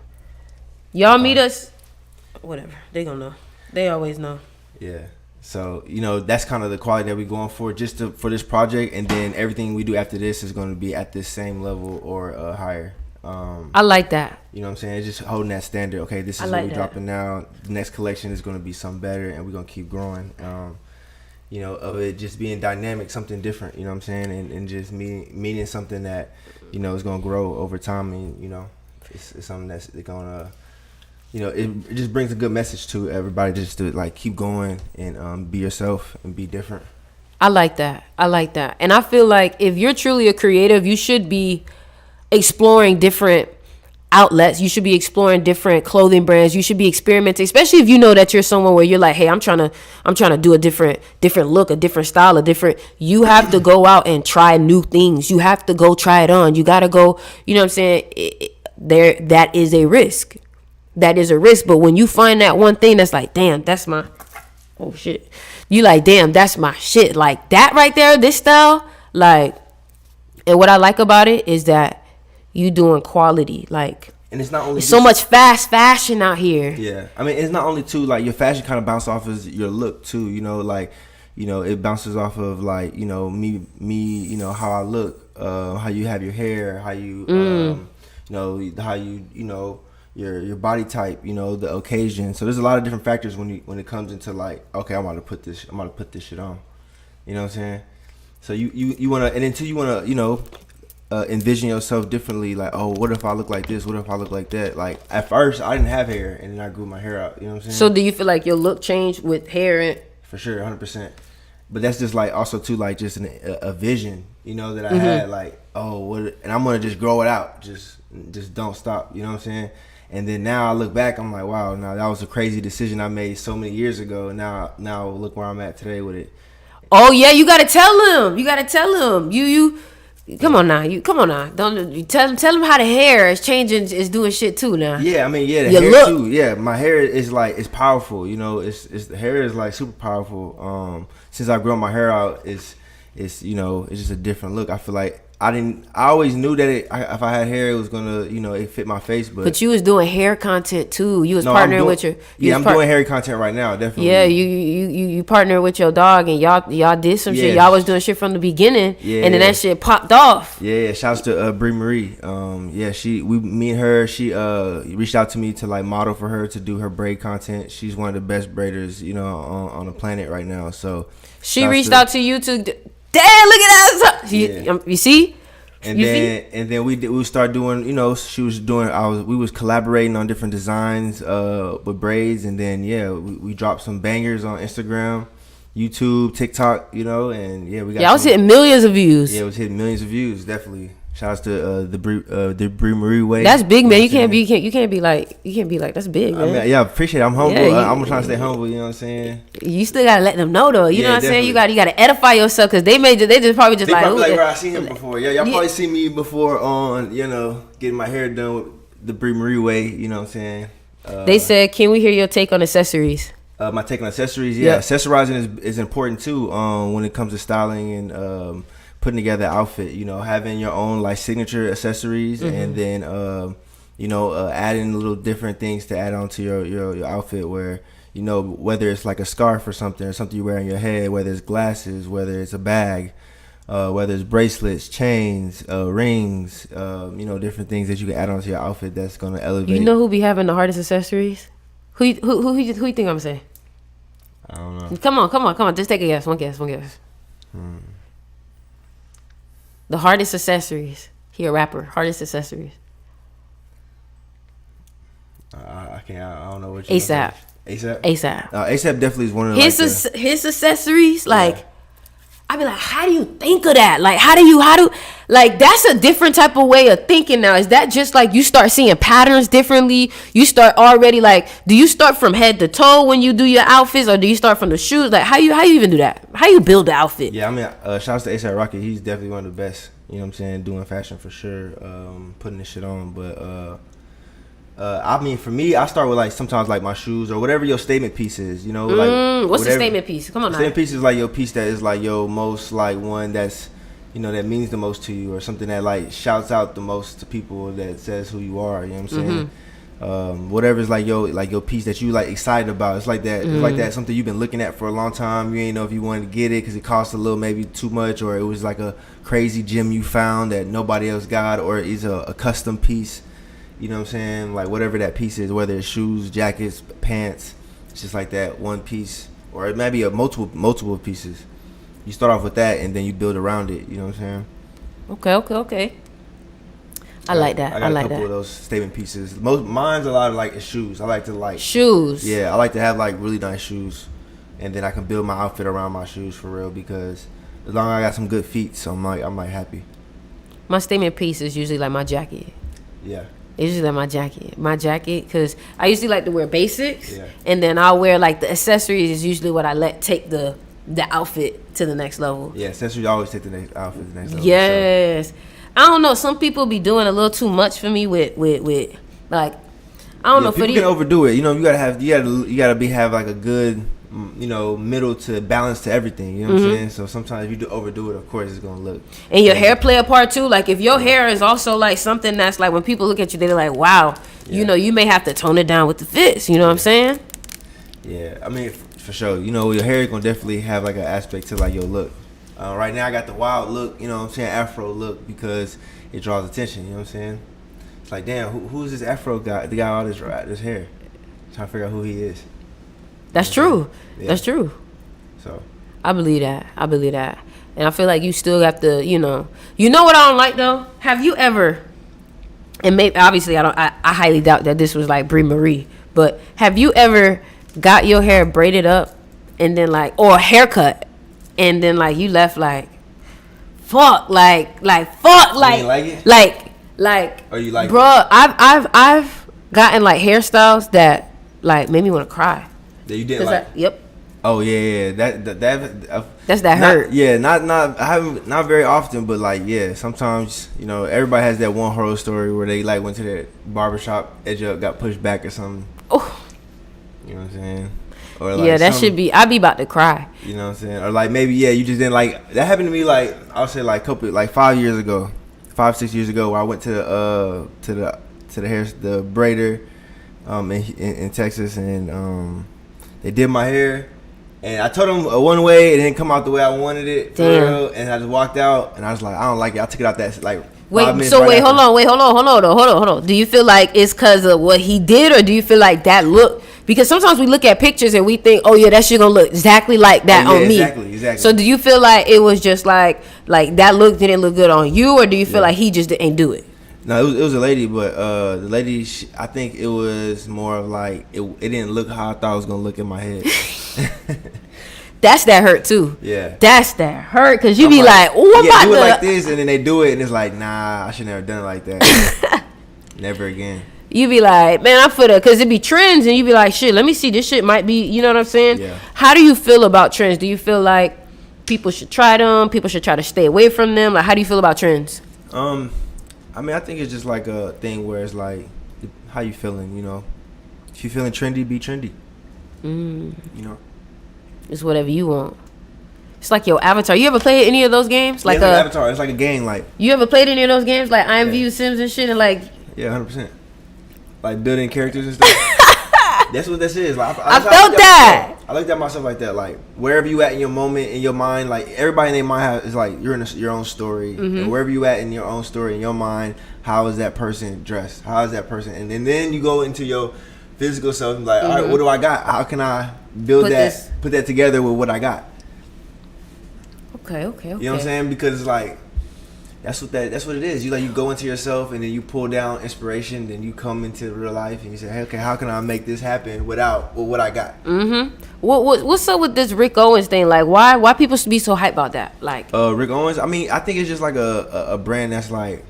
Y'all meet us. Whatever, they gonna know. They always know. Yeah. So, that's kind of the quality that we're going for for this project. And then everything we do after this is going to be at this same level or higher. I like that. You know what I'm saying? It's just holding that standard. Okay, this is what we're dropping now. The next collection is going to be something better, and we're going to keep growing. Of it just being dynamic, something different, you know what I'm saying? And just meaning something that, is going to grow over time. And, it's something that's going to... it just brings a good message to everybody, just to like keep going and be yourself and be different. I like that. And I feel like if you're truly a creative, you should be exploring different outlets. You should be exploring different clothing brands. You should be experimenting, especially if you know that you're someone where you're like, hey, I'm trying to do a different look, a different style, you have to go out and try new things. You have to go try it on. You got to go, you know what I'm saying? That is a risk. But when you find that one thing that's like, damn, that's my, oh shit, you like, damn, that's my shit, like that right there, this style, like, and what I like about it is that you doing quality, like, and it's not only so much fast fashion out here. Yeah, I mean, it's not only too like your fashion kind of bounce off of your look too, it bounces off of like me, how I look, how you have your hair, how you, how you, your body type, the occasion. So there's a lot of different factors when it comes into like, okay, I'm about to put this shit on. You know what I'm saying? So you wanna, and until you wanna, envision yourself differently. Like, oh, what if I look like this? What if I look like that? Like at first, I didn't have hair, and then I grew my hair out. You know what I'm saying? So do you feel like your look changed with hair? And For sure, 100%. But that's just like also too like just a vision, you know, that I had. Like, oh, what? And I'm gonna just grow it out. Just don't stop. You know what I'm saying? And then now I look back, I'm like, wow, now that was a crazy decision I made so many years ago. And now look where I'm at today with it. Oh yeah, you gotta tell him. You gotta tell him. You come on now. Don't you tell him how the hair is changing, is doing shit too now. Yeah, I mean, yeah, the Your hair look. too. Yeah, my hair is like, it's powerful. You know, it's the hair is like super powerful. Since I grew my hair out, it's you know, it's just a different look. I feel like I always knew that if I had hair, it was gonna, you know, it fit my face. But you was doing hair content too. You was partnering with your. I'm doing hair content right now, definitely. Yeah, you partnered with your dog, and y'all did some shit. Y'all was doing shit from the beginning, and then that shit popped off. Yeah, shouts to Bree Marie. Me and her, she reached out to me to like model for her, to do her braid content. She's one of the best braiders, you know, on the planet right now. So she reached out to you to. Damn, look at that! You see? And then we started doing, you know, we was collaborating on different designs with braids, and then we dropped some bangers on Instagram, YouTube, TikTok, you know, and we got. I was hitting millions of views. Yeah, it was hitting millions of views, definitely. Shout out to the Bree Marie way. That's big, man. You can't be like that's big, man. I mean, appreciate it. I'm humble. I'm trying to stay humble. You know what I'm saying? You still gotta let them know though. You know what I'm saying? You gotta edify yourself, because they just probably just like where I seen him before. Yeah, y'all probably seen me before on, you know, getting my hair done with the Bree Marie way. You know what I'm saying? They said, can we hear your take on accessories? My take on accessories, accessorizing is important too. When it comes to styling and putting together an outfit, you know, having your own like signature accessories, and then you know, adding little different things to add on to your outfit, where, you know, whether it's like a scarf or something you wear on your head, whether it's glasses, whether it's a bag, whether it's bracelets, chains, rings, you know, different things that you can add on to your outfit that's gonna elevate. You know who be having the hardest accessories? Who you think I'm gonna say? I don't know. Come on, just take a guess. One guess. The hardest accessories. He a rapper. Hardest accessories. I can't. I don't know what. ASAP. ASAP definitely is one of his accessories. Like, I be like, how do you think of that? Like, how do like, that's a different type of way of thinking now. Is that just like you start seeing patterns differently? You start already like, do you start from head to toe when you do your outfits, or do you start from the shoes? Like, how you even do that? How you build the outfit? Yeah, I mean, shouts to ASAP Rocky. He's definitely one of the best. You know what I'm saying? Doing fashion for sure. Putting this shit on, but I mean, for me, I start with like sometimes like my shoes or whatever your statement piece is. You know, like what's the statement piece? Come on, now. Statement piece is like your piece that is like your most like one that's, you know, that means the most to you, or something that like shouts out the most to people, that says who you are. You know what I'm saying? Whatever is like your piece that you like excited about. It's like that. It's like that, something you've been looking at for a long time. You ain't know if you wanted to get it because it cost a little, maybe too much, or it was like a crazy gem you found that nobody else got, or it's a custom piece. You know what I'm saying? Like whatever that piece is, whether it's shoes, jackets, pants, it's just like that one piece, or it might be a multiple pieces. You start off with that, and then you build around it. You know what I'm saying? Okay. I like that. I got a couple of those statement pieces. Mine's a lot of like shoes. I like to like shoes. Yeah, I like to have like really nice shoes, and then I can build my outfit around my shoes for real, because as long as I got some good feet, so I'm like happy. My statement piece is usually like my jacket. Yeah. It's usually like my jacket, because I usually like to wear basics, and then I'll wear like the accessories is usually what I let take the outfit to the next level. Yeah, accessories always take the next outfit to the next level. Yes. So. I don't know. Some people be doing a little too much for me with like, I don't know. People can overdo it. You know, you gotta have like a good, you know, middle to balance to everything. You know what I'm saying? So sometimes if you overdo it, of course it's gonna look. And your hair play a part too. Like if your hair is also like something that's like, when people look at you, they're like, wow. You know, you may have to tone it down with the fits. You know what I'm saying? Yeah, I mean, for sure. You know, your hair is gonna definitely have like an aspect to like your look. Right now I got the wild look, you know what I'm saying, afro look, because it draws attention, you know what I'm saying? It's like, damn, who's this afro guy, the guy with all this hair? Trying to figure out who he is. That's true. Yeah. That's true. So I believe that. And I feel like you still have to, you know what I don't like though? Have you ever, and maybe obviously I highly doubt that this was like Brie Marie, but have you ever got your hair braided up and then like, or a haircut, and then like you left like, fuck, like fuck, like, you like it? like, or you like, bruh, I've gotten like hairstyles that like made me want to cry. That you didn't like? Yep. Oh yeah. That's that hurt. Yeah, not I haven't, not very often, but like, yeah, sometimes, you know, everybody has that one horror story where they like went to that barbershop, edge up, got pushed back or something. Oh. You know what I'm saying? Or like, yeah, that should be, I'd be about to cry. You know what I'm saying? Or like maybe, yeah, you just didn't like, that happened to me like, I'll say like 5 years ago, 5-6 years ago, where I went to the braider in Texas, and they did my hair. And I told them one way, it didn't come out the way I wanted it. For real, and I just walked out, and I was like, I don't like it. I took it out that like. Wait, so wait, hold on. Do you feel like it's because of what he did, or do you feel like that look? Because sometimes we look at pictures and we think, oh yeah, that shit gonna look exactly like that on me. Exactly. So do you feel like it was just like that look didn't look good on you, or do you feel like he just didn't do it? No, it was a lady, but the lady, I think it was more of like it didn't look how I thought it was gonna look in my head. That's that hurt too. Yeah. That's that hurt, because you be like, oh, I'm about do it to like this, and then they do it, and it's like, nah, I should never done it like that. Never again. You be like, man, I'm for the, because it be trends, and you be like, shit, let me see, this shit might be, you know what I'm saying? Yeah. How do you feel about trends? Do you feel like people should try them? People should try to stay away from them? Like, how do you feel about trends? I mean, I think it's just like a thing where it's like, how you feeling, you know? If you feeling trendy, be trendy. You know? It's whatever you want. It's like your Avatar. You ever played any of those games? Like, it's like Avatar. It's like a game. Like, you ever played any of those games? Like IMVU Sims and shit, and like. Yeah, 100%. Like building characters and stuff. That's what this is. Like, I felt that. I looked at myself like that. Like, wherever you at in your moment, in your mind, like everybody in their mind is like you're in your own story. And wherever you at in your own story, in your mind, how is that person dressed? How is that person? And then you go into your physical self and like, all right, what do I got? How can I put that together with what I got? Okay. You know what I'm saying? Because it's like that's what it is. You go into yourself, and then you pull down inspiration, then you come into real life and you say, hey, okay, how can I make this happen with what I got? What's up with this Rick Owens thing? Like, why people should be so hyped about that? Like, Rick Owens, I mean, I think it's just like a brand that's like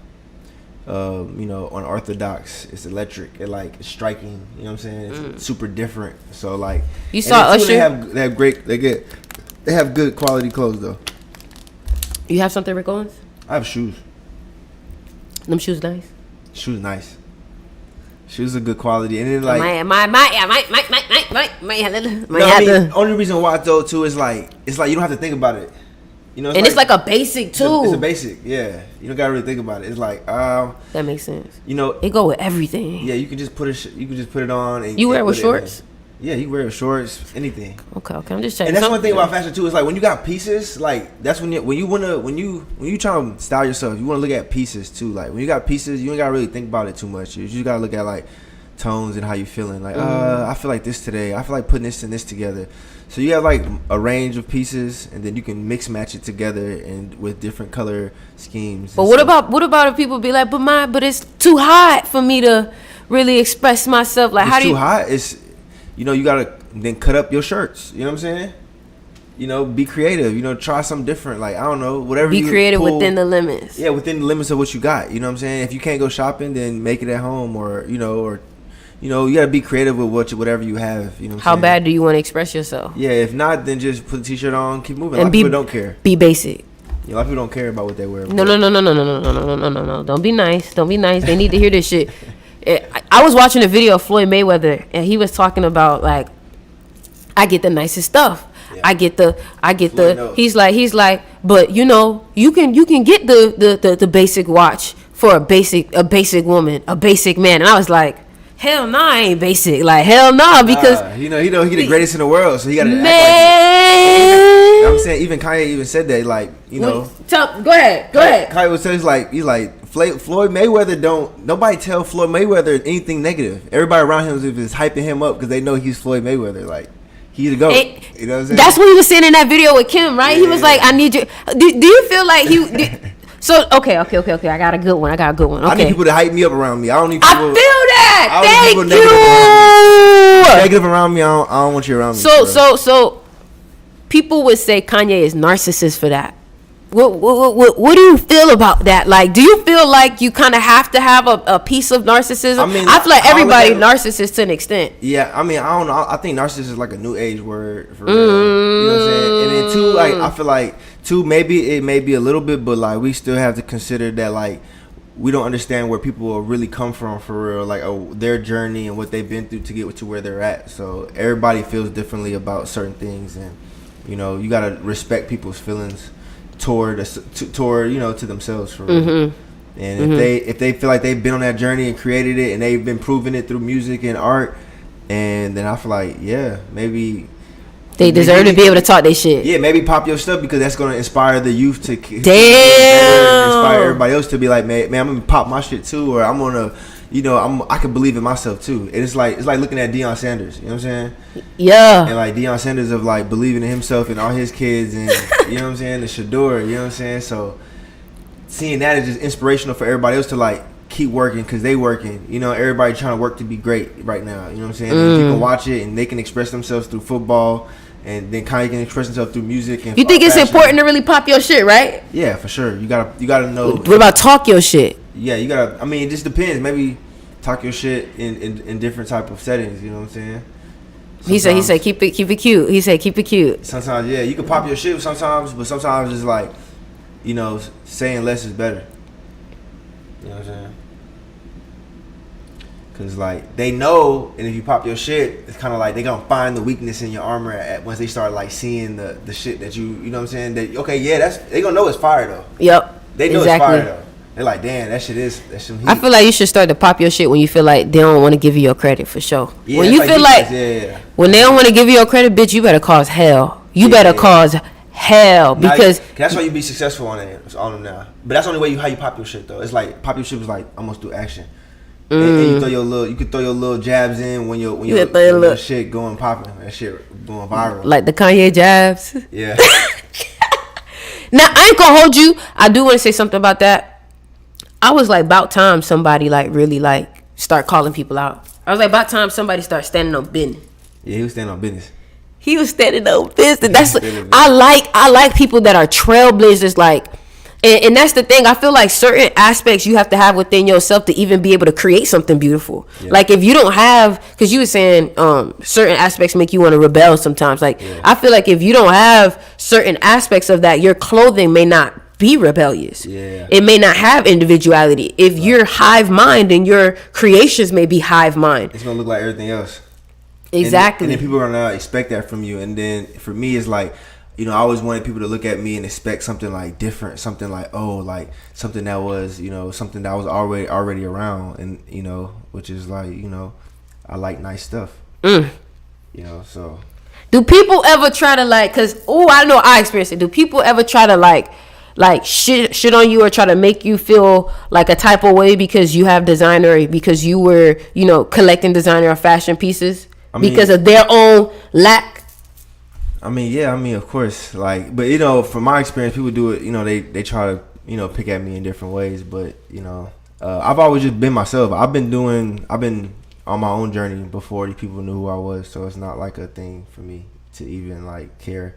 unorthodox. It's electric. It's striking. You know what I'm saying? It's super different. So like, you saw Usher. They have good quality clothes though. You have something, Rick Owens? I have shoes. Them shoes nice. Shoes nice. Shoes are good quality, and then like only reason why though too is like it's like you don't have to think about it. You know, it's like a basic too. It's a basic, yeah. You don't gotta really think about it. It's like that makes sense. You know, it go with everything. Yeah, you can just put it on. And you wear it with shorts. Yeah, you wear it with shorts, anything. Okay. I'm just checking. And that's one thing about fashion too. Is like when you got pieces, like that's when you trying to style yourself, you want to look at pieces too. Like when you got pieces, you ain't gotta really think about it too much. You just gotta look at like tones and how you feeling. Like I feel like this today. I feel like putting this and this together. So you have like a range of pieces, and then you can mix match it together and with different color schemes. But what about if people be like, but it's too hot for me to really express myself? Like, how do you? It's too hot. It's you gotta then cut up your shirts. You know what I'm saying? Be creative. Try something different. Like, I don't know, whatever. Be creative within the limits. Yeah, within the limits of what you got. You know what I'm saying? If you can't go shopping, then make it at home, or you gotta be creative with whatever you have. You know what I'm saying? How bad do you want to express yourself? Yeah, if not, then just put the t-shirt on, keep moving. A lot of people don't care. Be basic. Yeah, a lot of people don't care about what they wear. No. Don't be nice. They need to hear this shit. I was watching a video of Floyd Mayweather, and he was talking about like, I get the nicest stuff. Yeah. I get the. He's like, but you can get the basic watch for a basic woman, a basic man, and I was like, hell no, I ain't basic. Like, hell no, because he the greatest in the world, so he got to man. Act like, you know what I'm saying? Even Kanye even said that, like, Go ahead. Kanye was saying he's like Floyd Mayweather nobody tell Floyd Mayweather anything negative. Everybody around him is hyping him up because they know he's Floyd Mayweather. Like, He's the GOAT. You know what I'm saying? That's what he was saying in that video with Kim, right? He was like, I need you. Do you feel like so, okay. I got a good one. Okay. I need people to hype me up around me. I don't need people. I feel that. Thank you. Negative around me. I don't want you around me. So people would say Kanye is narcissist for that. What do you feel about that? Like, do you feel like you kind of have to have a piece of narcissism? I mean, I feel like everybody narcissist to an extent. Yeah, I mean, I don't know. I think narcissist is like a new age word for real. You know what I'm saying? And then two, like, I feel like maybe it may be a little bit, but like we still have to consider that like we don't understand where people really come from for real, like their journey and what they've been through to get to where they're at. So everybody feels differently about certain things, and you know you gotta respect people's feelings toward to themselves for real. Mm-hmm. And if they feel like they've been on that journey and created it and they've been proving it through music and art, and then I feel like maybe they deserve to be able to talk their shit. Yeah, maybe pop your stuff because that's gonna inspire the youth to inspire everybody else to be like, man, I'm gonna pop my shit too, or I'm gonna, I can believe in myself too. And it's like looking at Deion Sanders. You know what I'm saying? Yeah. And like Deion Sanders of like believing in himself and all his kids, and you know what I'm saying, the Shador. You know what I'm saying? So seeing that is just inspirational for everybody else to like keep working because they working. You know, everybody trying to work to be great right now. You know what I'm saying? And people watch it and they can express themselves through football. And then Kanye can express himself through music. And you think it's important to really pop your shit, right? Yeah, for sure. You gotta know. What about talk your shit? Yeah, you gotta. I mean, it just depends. Maybe talk your shit in different type of settings. You know what I'm saying? Sometimes, he said keep it cute. He said keep it cute. Sometimes, yeah, you can pop your shit sometimes, but sometimes it's like, saying less is better. You know what I'm saying? Cause like they know, and if you pop your shit, it's kind of like they gonna find the weakness in your armor once they start like seeing the shit that you know what I'm saying. That they gonna know it's fire though. Yep. They know exactly. It's fire though. They're like, damn, that's some heat. I feel like you should start to pop your shit when you feel like they don't want to give you your credit for sure. Yeah, when you feel like when they don't want to give you your credit, bitch, you better cause hell. You better cause hell because that's why you be successful on them now. But that's the only way how you pop your shit though. It's like pop your shit is like almost through action. And you could throw your little jabs in when your little shit going popping, that shit going viral. Like the Kanye jabs. Yeah. Now I ain't gonna hold you. I do want to say something about that. I was like, about time somebody like really like start calling people out. I was like, about time somebody start standing on business. Yeah, he was standing on business. He was standing on business. That's I like people that are trailblazers, like. And that's the thing. I feel like certain aspects you have to have within yourself to even be able to create something beautiful. Yeah. Like if you don't have, because you were saying certain aspects make you want to rebel sometimes. Like I feel like if you don't have certain aspects of that, your clothing may not be rebellious. Yeah. It may not have individuality. If you're hive mind, then your creations may be hive mind. It's gonna look like everything else. Exactly. And then people are gonna expect that from you. And then for me, it's like, I always wanted people to look at me and expect something like different, something like something that was, something that was already around, and which is like, I like nice stuff. So. Do people ever try to like? Cause I know I experienced it. Do people ever try to like shit on you or try to make you feel like a type of way because you have designer, because you were collecting designer or fashion pieces because of their own lack? I mean, of course, like, but from my experience, people do it. They try to pick at me in different ways, but I've always just been myself. I've been on my own journey before the people knew who I was, so it's not like a thing for me to even like care.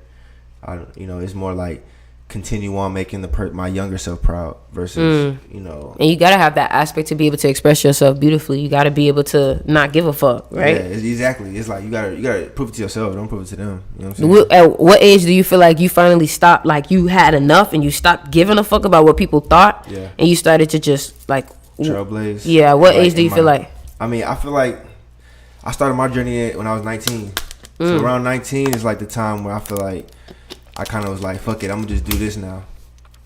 It's more like continue on making my younger self proud versus And you gotta have that aspect to be able to express yourself beautifully. You gotta be able to not give a fuck, right? Yeah, exactly. It's like you gotta prove it to yourself. Don't prove it to them. You know what I'm saying? At what age do you feel like you finally stopped, like you had enough and you stopped giving a fuck about what people thought? Yeah. And you started to just like trailblaze. Yeah. What age do you feel like? I mean, I feel like I started my journey when I was 19. So around 19 is like the time where I feel like I kind of was like, fuck it, I'm gonna just do this now.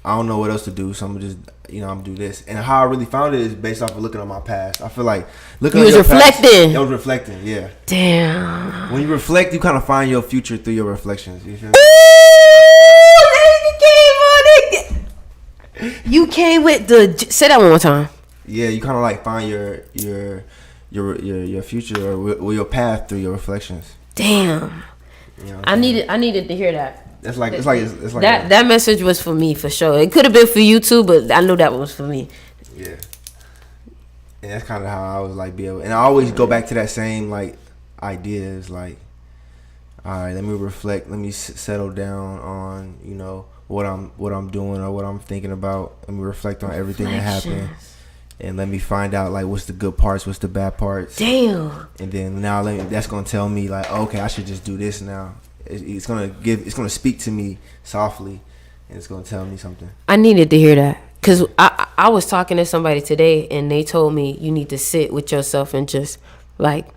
I don't know what else to do, so I'm gonna just, I'm gonna do this. And how I really found it is based off of looking at my past. I feel like looking at your reflecting. Past, I was reflecting, yeah. Damn. When you reflect, you kind of find your future through your reflections. You feel me? You came with the. Say that one more time. Yeah, you kind of like find your future or your path through your reflections. Damn. You know I needed to hear that. It's like that message was for me for sure. It could have been for you too, but I knew that was for me. Yeah. And that's kind of how I was like be able, and I always go back to that same like ideas like, all right, let me reflect, let me settle down on, you know, what I'm doing or what I'm thinking about. Let me reflect on everything that happened, and let me find out like what's the good parts, what's the bad parts. Damn. And then now that's gonna tell me like, okay, I should just do this now. It's gonna speak to me softly, and it's gonna tell me something. I needed to hear that. Because I was talking to somebody today, and they told me you need to sit with yourself and just, like,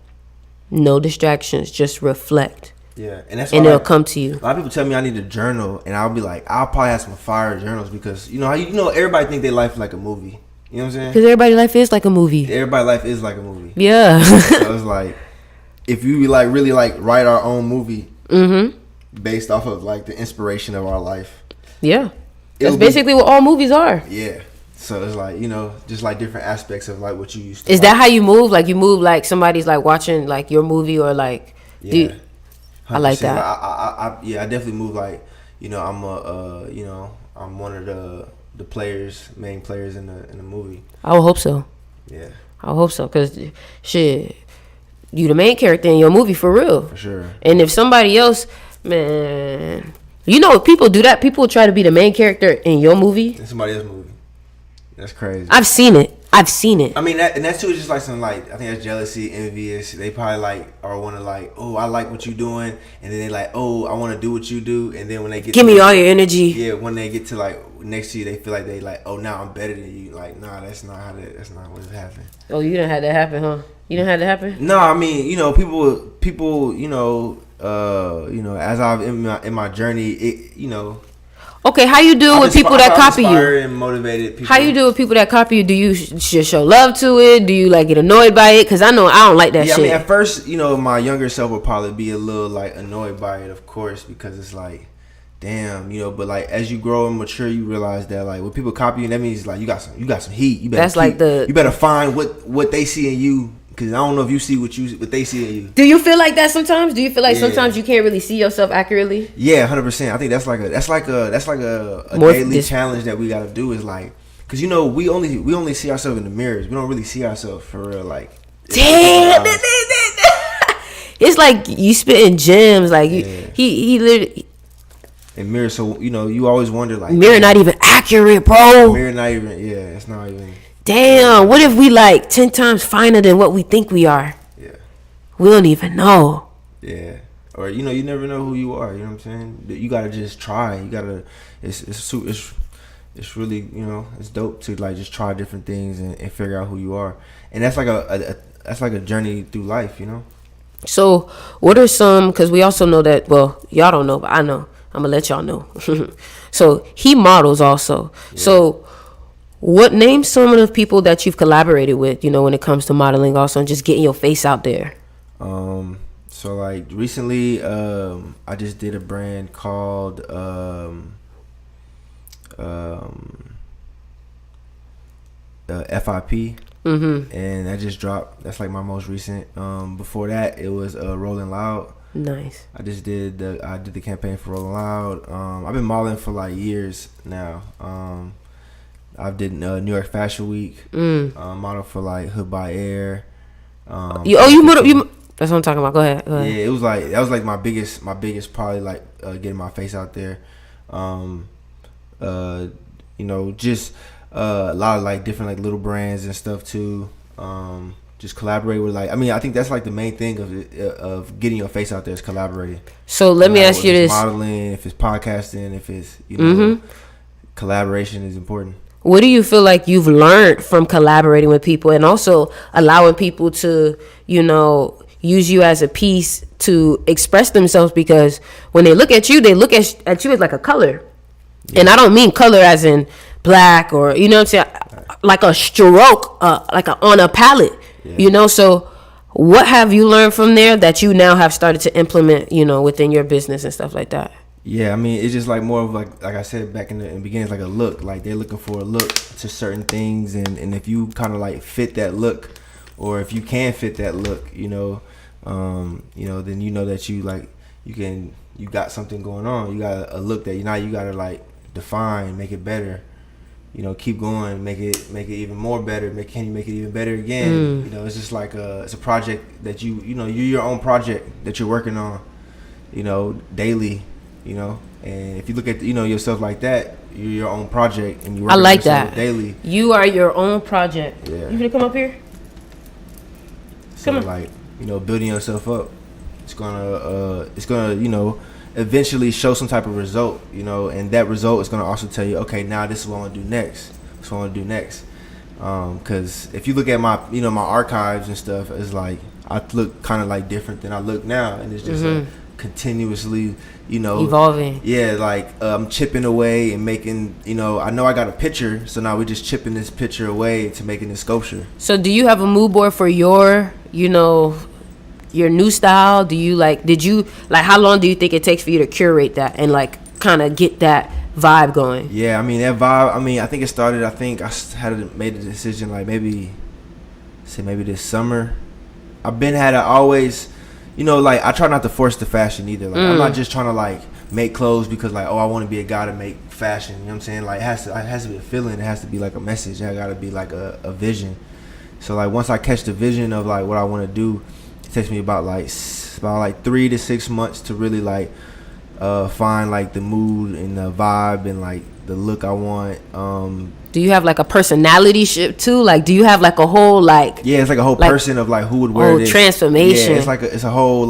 no distractions, just reflect. Yeah, and that's and it'll come to you. A lot of people tell me I need a journal, and I'll be like, I'll probably have some fire journals because, you know, everybody think their life is like a movie. You know what I'm saying? Because everybody's life is like a movie. Everybody's life is like a movie. Yeah. So it's like, if we, like, really, like, write our own movie based off of, like, the inspiration of our life. Yeah. That's basically what all movies are. Yeah. So it's like, you know, just like different aspects of like what you used to. Is that how you move? Like you move like somebody's like watching like your movie or like. Yeah. I like that. I definitely move like, you know, I'm one of the main players in the movie. I would hope so. Yeah. I hope so, cause shit, you the main character in your movie for real. For sure. And if somebody else, man. You know, if people do that, people try to be the main character in your movie. In somebody else's movie. That's crazy. I've seen it. I mean, that too is just like some like, I think that's jealousy, envious. They probably like, or want to like, oh, I like what you're doing. And then they like, oh, I want to do what you do. And then when they get give me all your energy. Yeah, when they get to like next to you, they feel like they like, oh, now I'm better than you. Like, nah, that's not what happened. Oh, you didn't have that happen, huh? You didn't have that happen? No, I mean, you know, people, you know, as I've in my journey, it, you know. Okay, how you do with people that copy you? And motivated people. How you do with people that copy you? Do you just show love to it? Do you like get annoyed by it? Because I know I don't like that shit. I mean, at first, you know, my younger self would probably be a little like annoyed by it, of course, because it's like, damn, you know. But like as you grow and mature, you realize that like when people copy you, that means like you got some heat. You better you better find what they see in you. Because I don't know if you see what they see in you. Do you feel like that sometimes? Do you feel like sometimes you can't really see yourself accurately? Yeah, 100%. I think that's like a daily challenge that we got to do is like, because you know we only see ourselves in the mirrors. We don't really see ourselves for real. Like, damn, it's like you spitting gems. Like he literally. And mirror, so you know you always wonder like mirror not even accurate, bro. Mirror not even it's not even. Damn, what if we like 10 times finer than what we think we are? Yeah. We don't even know. Yeah. Or, you know, you never know who you are, you know what I'm saying? You got to just try. You got to, it's really, you know, it's dope to like just try different things and figure out who you are. And that's like that's like a journey through life, you know? So what are some, because we also know that, well, y'all don't know, but I know. I'm going to let y'all know. So he models also. Yeah. So what name some of the people that you've collaborated with, you know, when it comes to modeling also and just getting your face out there? So like recently, I just did a brand called FIP, and that just dropped. That's like my most recent. Before that, it was Rolling Loud. Nice. I did the campaign for Rolling Loud. I've been modeling for like years now. I did New York Fashion Week. Model for like Hood by Air. You model. That's what I'm talking about. Go ahead. Yeah, that was like my biggest probably like getting my face out there. You know, just a lot of like different like little brands and stuff too. Just collaborate with like, I mean, I think that's like the main thing of getting your face out there is collaborating. So let me ask you this: modeling, if it's podcasting, if it's collaboration is important. What do you feel like you've learned from collaborating with people and also allowing people to, you know, use you as a piece to express themselves? Because when they look at you, they look at you as like a color. Yeah. And I don't mean color as in black or, you know what I'm saying, like a stroke, like on a palette, you know? So what have you learned from there that you now have started to implement, you know, within your business and stuff like that? Yeah, I mean, it's just like more of like I said back in the beginning, it's like a look. Like they're looking for a look to certain things, and if you kind of like fit that look, or if you can fit that look, then you know that you like you got something going on. You got a look that you gotta like define, make it better. You know, keep going, make it even more better. Can you make it even better again? You know, it's just like it's a project that you're your own project that you're working on. You know, daily. You know, and if you look at yourself like that, you're your own project, and you work. I like that daily. You are your own project. Yeah. You gonna come up here? So like building yourself up, it's gonna eventually show some type of result, and that result is going to also tell you, okay, now this is what I want to do next. This is what I want to do next. Because if you look at my, my archives and stuff, it's like I look kind of like different than I look now, and it's just continuously, evolving. Yeah, like I'm chipping away and making, I know I got a picture, so now we're just chipping this picture away to making this sculpture. So do you have a mood board for your, your new style? Do you how long do you think it takes for you to curate that and kind of get that vibe going? Yeah, I mean that vibe, I think it started, I had made a decision maybe this summer. I always, I try not to force the fashion either. I'm not just trying to make clothes because I want to be a guy to make fashion. You know what I'm saying? It has to be a feeling. It has to be a message. It got to be a vision. So once I catch the vision of what I want to do, it takes me about 3 to 6 months to really find the mood and the vibe and the look I want. Do you have a personality shift too? Do you have a whole yeah, it's a whole person of who would wear this transformation. Yeah, it's a whole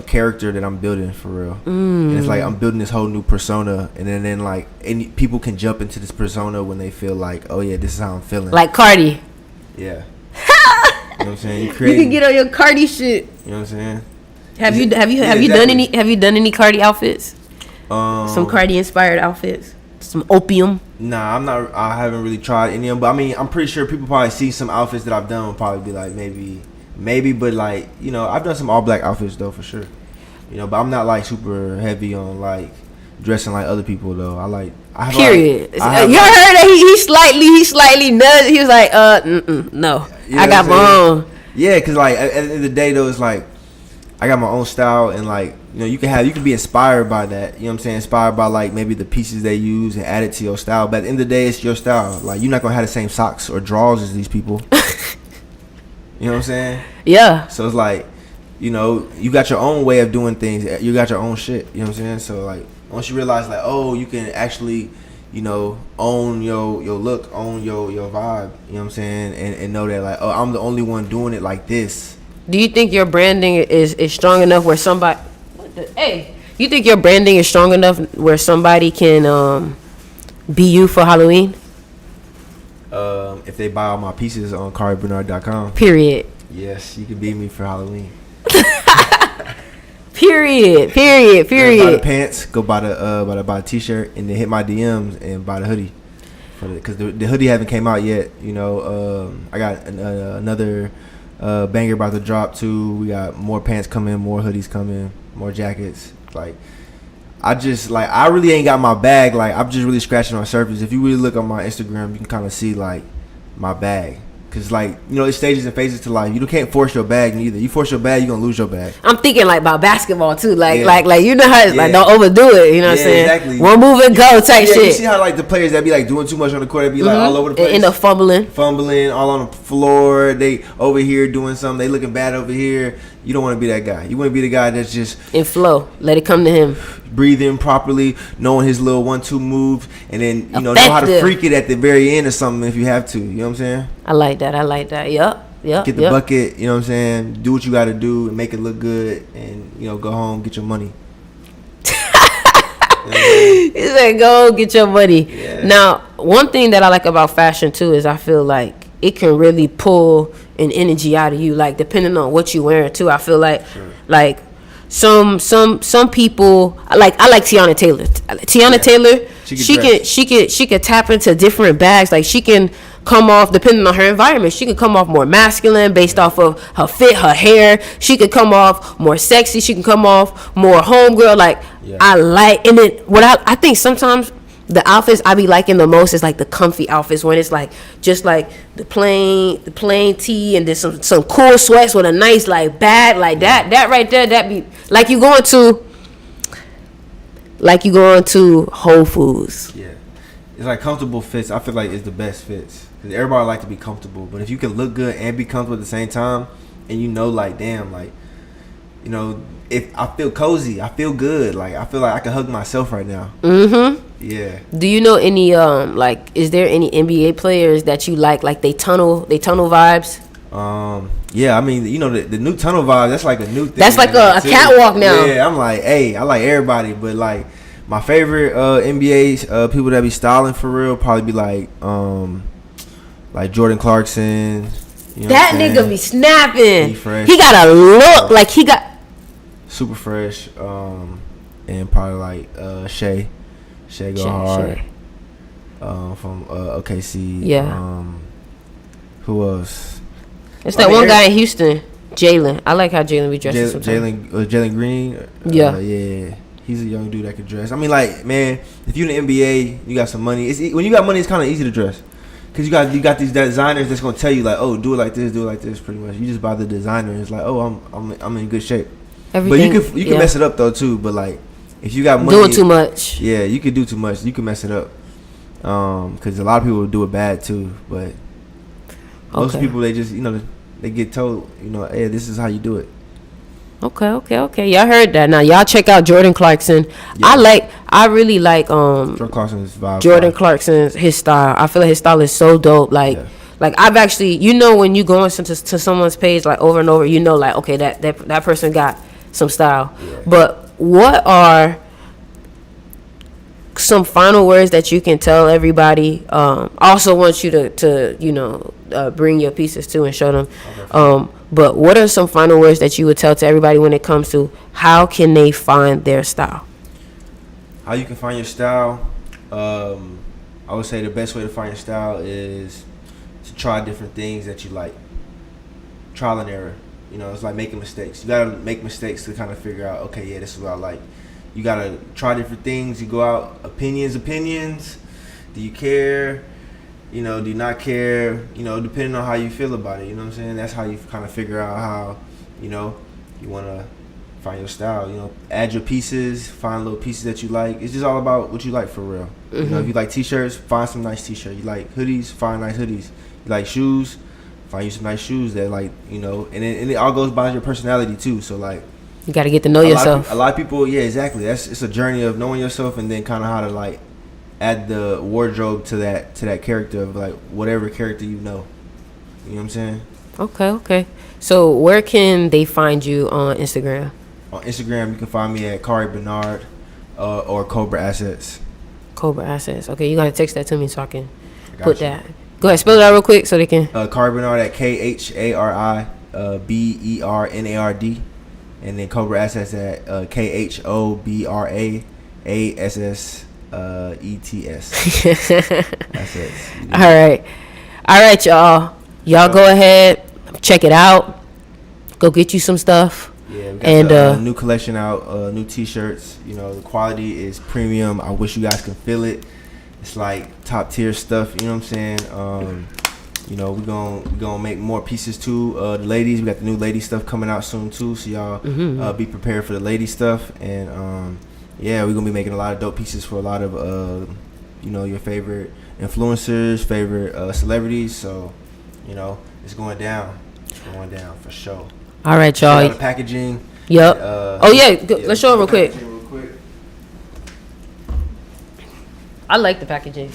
character that I'm building for real. And it's I'm building this whole new persona, and then any people can jump into this persona when they feel oh yeah, this is how I'm feeling. Like Cardi. Yeah. You know what I'm saying? You can get on your Cardi shit. You know what I'm saying? Have you done any Cardi outfits? Some Cardi inspired outfits. Some opium. Nah, I haven't really tried any of them, but I'm pretty sure people probably see some outfits that I've done will probably be maybe, but I've done some all black outfits though for sure. But I'm not super heavy on dressing like other people though. Period. You heard that he slightly nudged. He was like, no, you know I got my own. Yeah, cause at the end of the day though, it's I got my own style, and you can be inspired by that. You know what I'm saying? Inspired by maybe the pieces they use and add it to your style. But at the end of the day, it's your style. You're not gonna have the same socks or drawers as these people. You know what I'm saying? Yeah. So it's you got your own way of doing things. You got your own shit. You know what I'm saying? So once you realize you can actually own your look, own your vibe. You know what I'm saying? And know that I'm the only one doing it like this. Do you think your branding is strong enough where somebody? You think your branding is strong enough where somebody can be you for Halloween? If they buy all my pieces on caribernard.com. Period. Yes, you can be me for Halloween. Period. Buy the pants, go buy the t-shirt, and then hit my DMs and buy the hoodie. Because the hoodie haven't came out yet. I got another banger about to drop too. We got more pants coming, more hoodies coming, more jackets. I really ain't got my bag. I'm just really scratching on the surface. If you really look on my Instagram, you can kind of see my bag. Cause it's stages and phases to life. You can't force your bag neither. You force your bag, you're gonna lose your bag. I'm thinking about basketball too. How it's don't overdo it. You know what I'm saying? Exactly. One move and go type shit. You see how the players that be doing too much on the court, they be all over the place. End up fumbling all on the floor. They over here doing something. They looking bad over here. You don't want to be that guy. You want to be the guy that's just in flow. Let it come to him. Breathing properly, knowing his little 1-2 moves, and then know how to freak it at the very end or something if you have to. You know what I'm saying? I like that. Yep. Get the bucket. You know what I'm saying? Do what you got to do and make it look good, and go home, get your money. He said, "Go get your money." Yeah. Now, one thing that I like about fashion too is I feel it can really pull an energy out of you, depending on what you wearing too. I feel sure. Some people I like Tiana Taylor. Taylor, she can tap into different bags. She can come off depending on her environment. She can come off more masculine based off of her fit, her hair. She could come off more sexy. She can come off more homegirl. I like, and then what I think sometimes the outfits I be liking the most is like the comfy outfits when it's like just like the plain tee and then some cool sweats with a nice like bag like that right there, that be like you going to Whole Foods. Yeah, it's like comfortable fits. I feel like it's the best fits because everybody like to be comfortable, but if you can look good and be comfortable at the same time, and you know, like damn, like you know, if I feel cozy, I feel good, like I feel like I can hug myself right now. Yeah. Do you know any like is there any NBA players that you like they tunnel vibes? Yeah, I mean, you know, the new tunnel vibe, that's like a new thing. That's like a catwalk now. Yeah, I'm like, hey, I like everybody, but like my favorite NBA people that be styling for real probably be like Jordan Clarkson. You know that nigga be snapping. He got a look like he got super fresh. And probably like Shea go hard. From OKC. Yeah. Who else? It's that one guy in Houston, Jalen. I like how Jalen be dressing sometimes. Jalen Green. Yeah. Yeah. He's a young dude that can dress. I mean, like, man, if you're in the NBA, you got some money. When you got money, it's kind of easy to dress. Because you got these designers that's going to tell you, like, oh, do it like this, pretty much. You just buy the designer. And it's like, oh, I'm in good shape. Everything, but you can mess it up, though, too. But, like, if you got money. Doing too much. Yeah, you can do too much. You can mess it up. Because a lot of people do it bad, too. But most people, they just, you know, they get told, you know, hey, this is how you do it. Okay. Y'all heard that. Now y'all check out Jordan Clarkson. Yeah. I really like Jordan Clarkson's vibe. Clarkson's his style. I feel like his style is so dope. Like I've actually, you know, when you go into to someone's page like over and over, you know, like okay, that person got some style. Yeah. But what are some final words that you can tell everybody? Also want you to you know bring your pieces too and show them. Okay. But what are some final words that you would tell to everybody when it comes to how can they find their style? How you can find your style? I would say the best way to find your style is to try different things that you like. Trial and error. You know, it's like making mistakes. You gotta make mistakes to kind of figure out, okay, yeah, this is what I like. You gotta try different things. You go out, opinions. Do you care? You know, do you not care? You know, depending on how you feel about it. You know what I'm saying? That's how you kind of figure out how, you know, you want to find your style. You know, add your pieces, find little pieces that you like. It's just all about what you like for real. Mm-hmm. You know, if you like t-shirts, find some nice t-shirts. You like hoodies, find nice hoodies. You like shoes, find you some nice shoes that like, you know, and it all goes by your personality too. So like, you got to get to know yourself. A lot of people, yeah, exactly. It's a journey of knowing yourself and then kind of how to like add the wardrobe to that character of like whatever character you know. You know what I'm saying? Okay. So where can they find you on Instagram? On Instagram, you can find me at Kari Bernard or Cobra Assets. Cobra Assets. Okay, you gotta text that to me so I can put that. Go ahead, spell it out real quick so they can. Kari Bernard at KHARI BERNARD, and then Cobra Assets at KHOBRAASS. ETS. That's it. All right, y'all go ahead, check it out, go get you some stuff. Yeah, we got the new collection out, new t-shirts. You know, the quality is premium. I wish you guys can feel it. It's like top tier stuff, you know what I'm saying? You know, we're gonna make more pieces too. The ladies, we got the new lady stuff coming out soon too, so y'all be prepared for the lady stuff. And yeah, we're gonna be making a lot of dope pieces for a lot of you know, your favorite influencers, favorite celebrities. So, you know, it's going down for sure. All right, y'all. The packaging. Yep. Let's show it real quick. I like the packaging.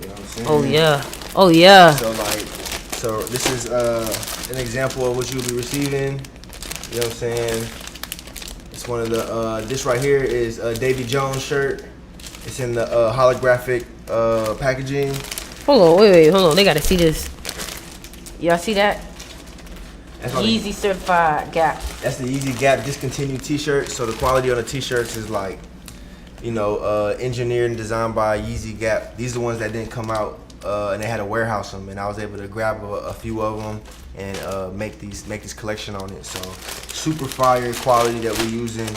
You know what I'm saying? Oh yeah. So this is an example of what you'll be receiving. You know what I'm saying? It's one of the this right here is a Davy Jones shirt. It's in the holographic packaging. Hold on. They gotta see this. Y'all see that? Yeezy certified Gap. That's the Yeezy Gap discontinued t-shirt. So the quality on the t-shirts is like, you know, engineered and designed by Yeezy Gap. These are the ones that didn't come out and they had to warehouse them, and I was able to grab a few of them and make this collection on it. So super fire quality that we're using.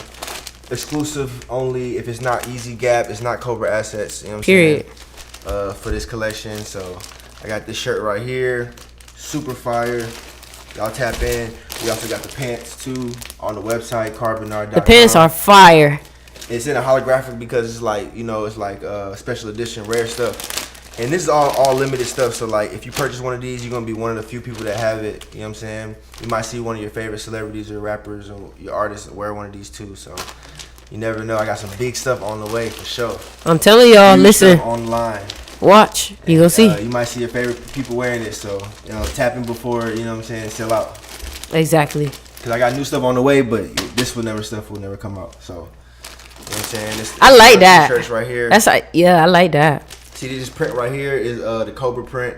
Exclusive only if it's not Easy Gap, it's not Cobra Assets. You know what I'm Period. saying? For this collection, so I got this shirt right here, super fire. Y'all tap in. We also got the pants too on the website carbonard.com. The pants are fire. It's in a holographic because it's like, you know, it's like special edition rare stuff. And this is all limited stuff. So like if you purchase one of these, you're gonna be one of the few people that have it. You know what I'm saying? You might see one of your favorite celebrities or rappers or your artists wear one of these too. So you never know. I got some big stuff on the way for sure. I'm telling y'all, listen. Online. Watch. You gonna see. You might see your favorite people wearing it. So, you know, tap in before, you know what I'm saying, sell out. Exactly. Because I got new stuff on the way, but this stuff will never come out. So, you know what I'm saying? This I like that. Shirts right here. That's like, yeah, I like that. See, this print right here is the Cobra print.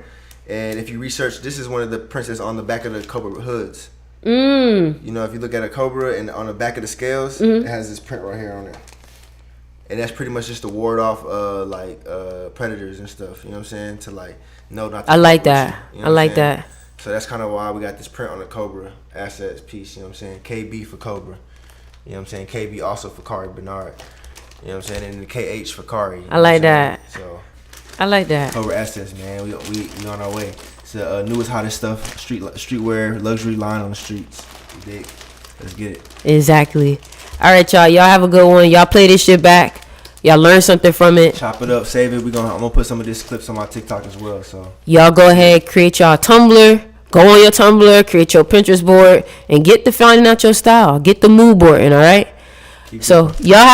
And if you research, this is one of the prints that's on the back of the Cobra hoods. You know, if you look at a Cobra and on the back of the scales, it has this print right here on it. And that's pretty much just to ward off predators and stuff. You know what I'm saying? To like know not to. I like that. You know I like that. So that's kind of why we got this print on the Cobra Assets piece. You know what I'm saying? KB for Cobra. You know what I'm saying? KB also for Kari Bernard. You know what I'm saying? And the KH for Kari. I like that. So I like that. Cobra Assets, man. We on our way. It's the newest, hottest stuff. Streetwear, luxury line on the streets. You dig? Let's get it. Exactly. All right, y'all. Y'all have a good one. Y'all play this shit back. Y'all learn something from it. Chop it up, save it. I'm gonna put some of these clips on my TikTok as well. So y'all go ahead, create y'all Tumblr. Go on your Tumblr, create your Pinterest board, and get to finding out your style. Get the mood board in, all right? So y'all have